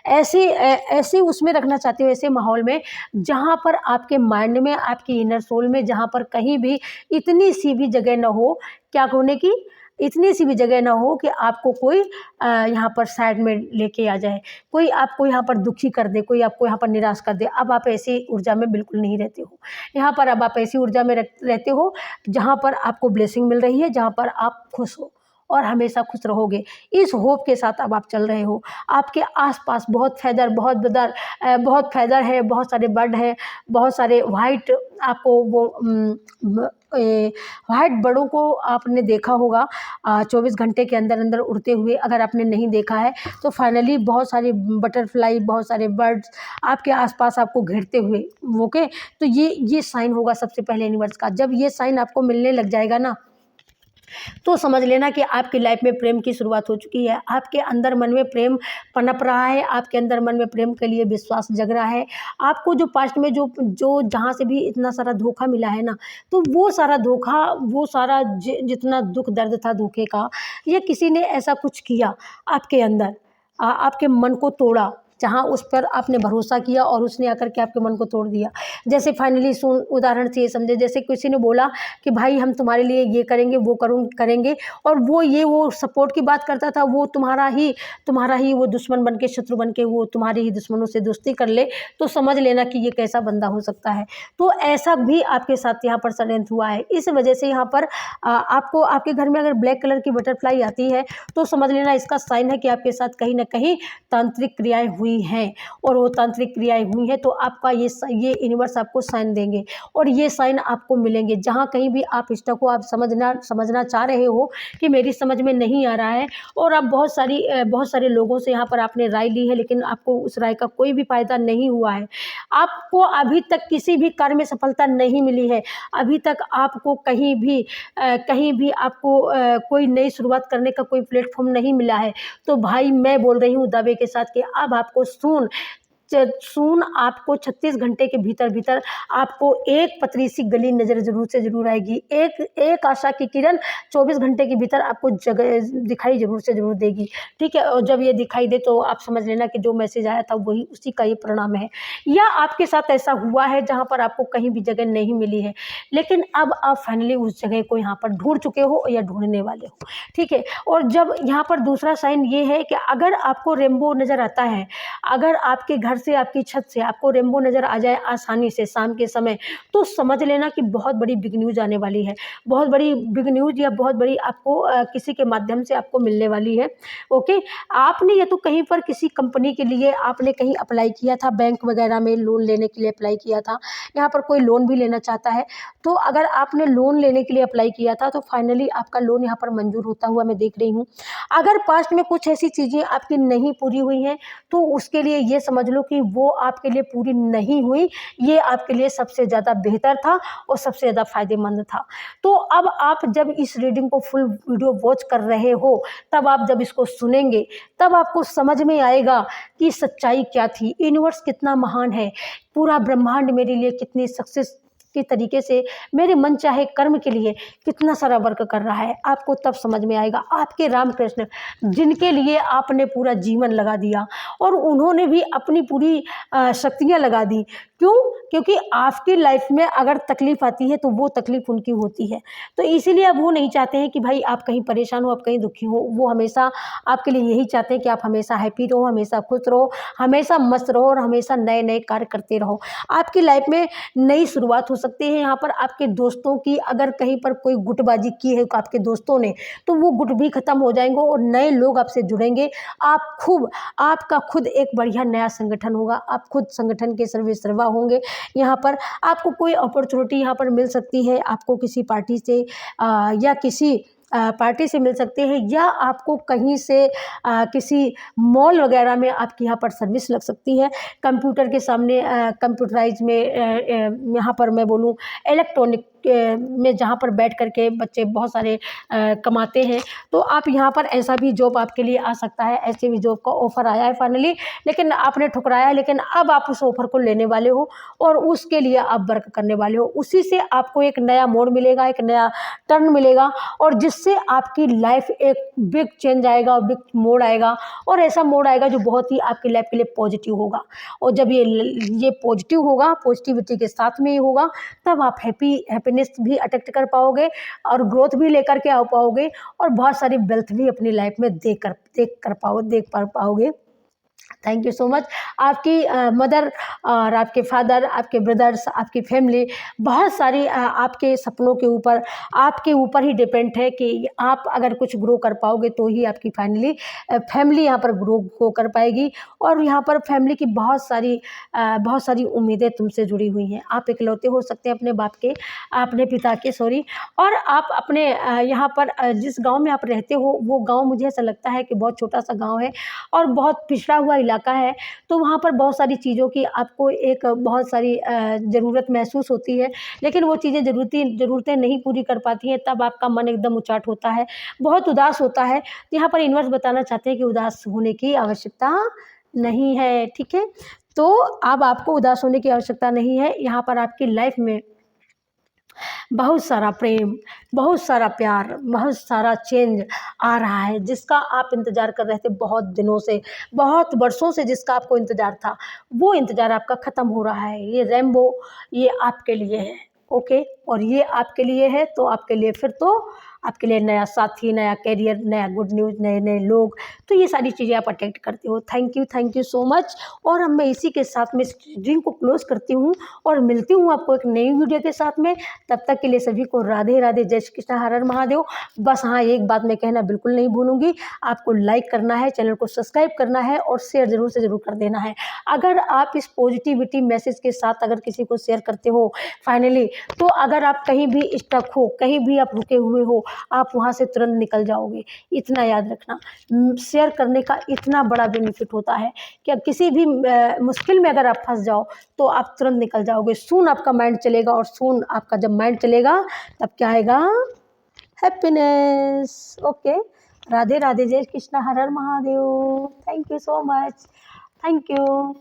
Speaker 1: ऐसे उसमें रखना चाहते हो, ऐसे माहौल में जहाँ पर आपके माइंड में, आपकी इनर सोल में, जहाँ पर कहीं भी इतनी सी भी जगह ना हो, क्या होने की, इतनी सी भी जगह ना हो कि आपको कोई यहाँ पर साइड में लेके आ जाए, कोई आपको यहाँ पर दुखी कर दे, कोई आपको यहाँ पर निराश कर दे। अब आप ऐसी ऊर्जा में बिल्कुल नहीं रहते हो। यहाँ पर अब आप ऐसी ऊर्जा में रहते हो जहाँ पर आपको ब्लेसिंग मिल रही है, जहाँ पर आप खुश हो। और हमेशा खुश रहोगे। इस होप के साथ अब आप चल रहे हो। आपके आस-पास बहुत फेदर, बहुत फेदर है, बहुत सारे बर्ड हैं, बहुत सारे व्हाइट आपको वो व्हाइट बर्डों को आपने देखा होगा 24 घंटे के अंदर-अंदर उड़ते हुए। अगर आपने नहीं देखा है तो फाइनली बहुत सारी बटरफ्लाई, बहुत सारे बर्ड्स आपके आस-पास आपको घेरते हुए, ओके? तो ये साइन होगा सबसे पहले यूनिवर्स का। जब ये साइन आपको मिलने लग जाएगा ना, तो समझ लेना कि आपकी लाइफ में प्रेम की शुरुआत हो चुकी है। आपके अंदर मन में प्रेम पनप रहा है, आपके अंदर मन में प्रेम के लिए विश्वास जग रहा है। आपको जो पास्ट में जो जो जहाँ से भी इतना सारा धोखा मिला है ना, तो वो सारा धोखा, वो सारा जितना दुःख दर्द था धोखे का, ये किसी ने ऐसा कुछ किया आपके अंदर, आपके मन को तोड़ा, जहाँ उस पर आपने भरोसा किया और उसने आकर के आपके मन को तोड़ दिया। जैसे फाइनली उदाहरण से ये समझे, जैसे किसी ने बोला कि भाई हम तुम्हारे लिए ये करेंगे, वो करेंगे, और वो सपोर्ट की बात करता था, वो तुम्हारा ही वो दुश्मन बन के, शत्रु बन के वो तुम्हारे ही दुश्मनों से दोस्ती कर ले, तो समझ लेना कि ये कैसा बंदा हो सकता है। तो ऐसा भी आपके साथ यहाँ पर षड्यंत्र हुआ है। इस वजह से यहाँ पर आपको आपके घर में अगर ब्लैक कलर की बटरफ्लाई आती है तो समझ लेना इसका साइन है कि आपके साथ कहीं ना कहीं तांत्रिक क्रियाएं हुई हैं, और वो तांत्रिक क्रियाएं हुई हैं तो आपका ये यूनिवर्स आपको साइन देंगे, और ये साइन आपको मिलेंगे। जहाँ कहीं भी आप इष्टा को आप समझना चाह रहे हो कि मेरी समझ में नहीं आ रहा है, और आप बहुत सारे लोगों से यहाँ पर आपने राय ली है, लेकिन आपको उस राय का कोई भी फायदा नहीं हुआ है। आपको अभी तक किसी भी कार्य में सफलता नहीं मिली है। अभी तक आपको कहीं भी आपको कोई नई शुरुआत करने का कोई प्लेटफॉर्म नहीं मिला है। तो भाई मैं बोल रही हूँ दावे के साथ कि अब आपको सून आपको 36 घंटे के भीतर आपको एक पतली सी गली नज़र ज़रूर से ज़रूर आएगी। एक आशा की किरण 24 घंटे के भीतर आपको जगह दिखाई ज़रूर से ज़रूर देगी, ठीक है? और जब ये दिखाई दे तो आप समझ लेना कि जो मैसेज आया था वही उसी का ही परिणाम है, या आपके साथ ऐसा हुआ है जहाँ पर आपको कहीं भी जगह नहीं मिली है, लेकिन अब आप फाइनली उस जगह को यहाँ पर ढूंढ चुके हो या ढूंढने वाले हो, ठीक है? और जब यहाँ पर दूसरा साइन ये है कि अगर आपको रेनबो नज़र आता है, अगर आपके घर से, आपकी छत से आपको रेनबो नज़र आ जाए आसानी से शाम के समय, तो समझ लेना कि बहुत बड़ी बिग न्यूज़ आने वाली है। बहुत बड़ी बिग न्यूज़ या बहुत बड़ी आपको किसी के माध्यम से आपको मिलने वाली है, ओके? आपने या तो कहीं पर किसी कंपनी के लिए आपने कहीं अप्लाई किया था, बैंक वगैरह में लोन लेने के लिए अप्लाई किया था, यहाँ पर कोई लोन भी लेना चाहता है, तो अगर आपने लोन लेने के लिए अप्लाई किया था तो फाइनली आपका लोन यहाँ पर मंजूर होता हुआ मैं देख रही हूँ। अगर पास्ट में कुछ ऐसी चीज़ें आपकी नहीं पूरी हुई हैं तो उसके लिए ये समझ लो कि वो आपके लिए पूरी नहीं हुई, ये आपके लिए सबसे ज़्यादा बेहतर था और सबसे ज़्यादा फायदेमंद था। तो अब आप जब इस रीडिंग को फुल वीडियो वॉच कर रहे हो, तब आप जब इसको सुनेंगे तब आपको समझ में आएगा कि सच्चाई क्या थी, यूनिवर्स कितना महान है, पूरा ब्रह्मांड मेरे लिए कितनी सक्सेस के तरीके से मेरे मन चाहे कर्म के लिए कितना सारा वर्क कर रहा है, आपको तब समझ में आएगा। आपके रामकृष्ण जिनके लिए आपने पूरा जीवन लगा दिया और उन्होंने भी अपनी पूरी शक्तियाँ लगा दी, क्यों? क्योंकि आपकी लाइफ में अगर तकलीफ आती है तो वो तकलीफ उनकी होती है, तो इसीलिए अब वो नहीं चाहते हैं कि भाई आप कहीं परेशान हो, आप कहीं दुखी हो। वो हमेशा आपके लिए यही चाहते हैं कि आप हमेशा हैप्पी रहो, हमेशा खुश रहो, हमेशा मस्त रहो और हमेशा नए नए कार्य करते रहो। आपकी लाइफ में नई शुरुआत हो सकती है। यहाँ पर आपके दोस्तों की अगर कहीं पर कोई गुटबाजी की है आपके दोस्तों ने, तो वो गुट भी खत्म हो जाएंगे और नए लोग आपसे जुड़ेंगे। आपका खुद एक बढ़िया नया संगठन होगा, आप खुद संगठन के सर्वेसर्वा होंगे। यहाँ पर आपको कोई अपॉर्चुनिटी यहाँ पर मिल सकती है, आपको किसी पार्टी से या किसी पार्टी से मिल सकते हैं, या आपको कहीं से किसी मॉल वगैरह में आपकी यहाँ पर सर्विस लग सकती है। कंप्यूटर के सामने कंप्यूटराइज में यहाँ पर मैं बोलूँ इलेक्ट्रॉनिक में जहाँ पर बैठ करके बच्चे बहुत सारे कमाते हैं, तो आप यहाँ पर ऐसा भी जॉब आपके लिए आ सकता है। ऐसे भी जॉब का ऑफ़र आया है फाइनली, लेकिन आपने ठुकराया, लेकिन अब आप उस ऑफ़र को लेने वाले हो और उसके लिए आप वर्क करने वाले हो। उसी से आपको एक नया मोड़ मिलेगा, एक नया टर्न मिलेगा, और जिससे आपकी लाइफ एक बिग चेंज आएगा और बिग मोड़ आएगा, और ऐसा मोड़ आएगा जो बहुत ही आपकी लाइफ के लिए पॉजिटिव होगा। और जब ये पॉजिटिव होगा, पॉजिटिविटी के साथ में ही होगा, तब आप हैप्पीनेस भी अट्रैक्ट कर पाओगे और ग्रोथ भी लेकर के आ पाओगे और बहुत सारी वेल्थ भी अपनी लाइफ में देख पाओगे। Thank you so much. आपकी मदर और आपके फादर, आपके ब्रदर्स, आपकी फैमिली बहुत सारी आपके सपनों के ऊपर, आपके ऊपर ही डिपेंड है कि आप अगर कुछ ग्रो कर पाओगे तो ही आपकी फाइनली फैमिली यहाँ पर ग्रो कर पाएगी। और यहाँ पर फैमिली की बहुत सारी उम्मीदें तुमसे जुड़ी हुई हैं। आप इकलौते हो सकते हैं अपने बाप के, अपने पिता के, सॉरी। और आप अपने यहाँ पर जिस गांव में आप रहते हो वो गांव मुझे ऐसा लगता है कि बहुत छोटा सा गांव है और बहुत पिछड़ा हुआ इलाका है। तो वहाँ पर बहुत सारी चीज़ों की आपको एक बहुत सारी ज़रूरत महसूस होती है, लेकिन वो चीज़ें ज़रूरतें नहीं पूरी कर पाती हैं, तब आपका मन एकदम उचाट होता है, बहुत उदास होता है। तो यहाँ पर यूनिवर्स बताना चाहते हैं कि उदास होने की आवश्यकता नहीं है, ठीक है? तो अब आपको उदास होने की आवश्यकता नहीं है। यहाँ पर आपकी लाइफ में बहुत सारा प्रेम, बहुत सारा प्यार, बहुत सारा चेंज आ रहा है, जिसका आप इंतज़ार कर रहे थे बहुत दिनों से, बहुत वर्षों से जिसका आपको इंतज़ार था, वो इंतज़ार आपका ख़त्म हो रहा है। ये रेनबो ये आपके लिए है, ओके? और ये आपके लिए है तो आपके लिए फिर तो आपके लिए नया साथी, नया करियर, नया गुड न्यूज़, नए-नए लोग, तो ये सारी चीज़ें आप अटेंड करते हो। Thank you so much. और अब मैं इसी के साथ में इस रीडिंग को क्लोज़ करती हूँ और मिलती हूँ आपको एक नई वीडियो के साथ में। तब तक के लिए सभी को राधे राधे, जय श्री कृष्ण, हर हर महादेव। बस हाँ, एक बात मैं कहना बिल्कुल नहीं भूलूंगी, आपको लाइक करना है, चैनल को सब्सक्राइब करना है और शेयर ज़रूर से ज़रूर कर देना है। अगर आप इस पॉजिटिविटी मैसेज के साथ अगर किसी को शेयर करते हो फाइनली, तो अगर आप कहीं भी स्टक हो, कहीं भी आप रुके हुए हो, आप वहाँ से तुरंत निकल जाओगे। इतना याद रखना, शेयर करने का इतना बड़ा बेनिफिट होता है कि अब किसी भी मुश्किल में अगर आप फंस जाओ तो आप तुरंत निकल जाओगे। सून आपका माइंड चलेगा और सून आपका जब माइंड चलेगा तब क्या आएगा? हैप्पीनेस। ओके, राधे राधे, जय कृष्णा, हर हर Mahadev. Thank you so much. Thank you.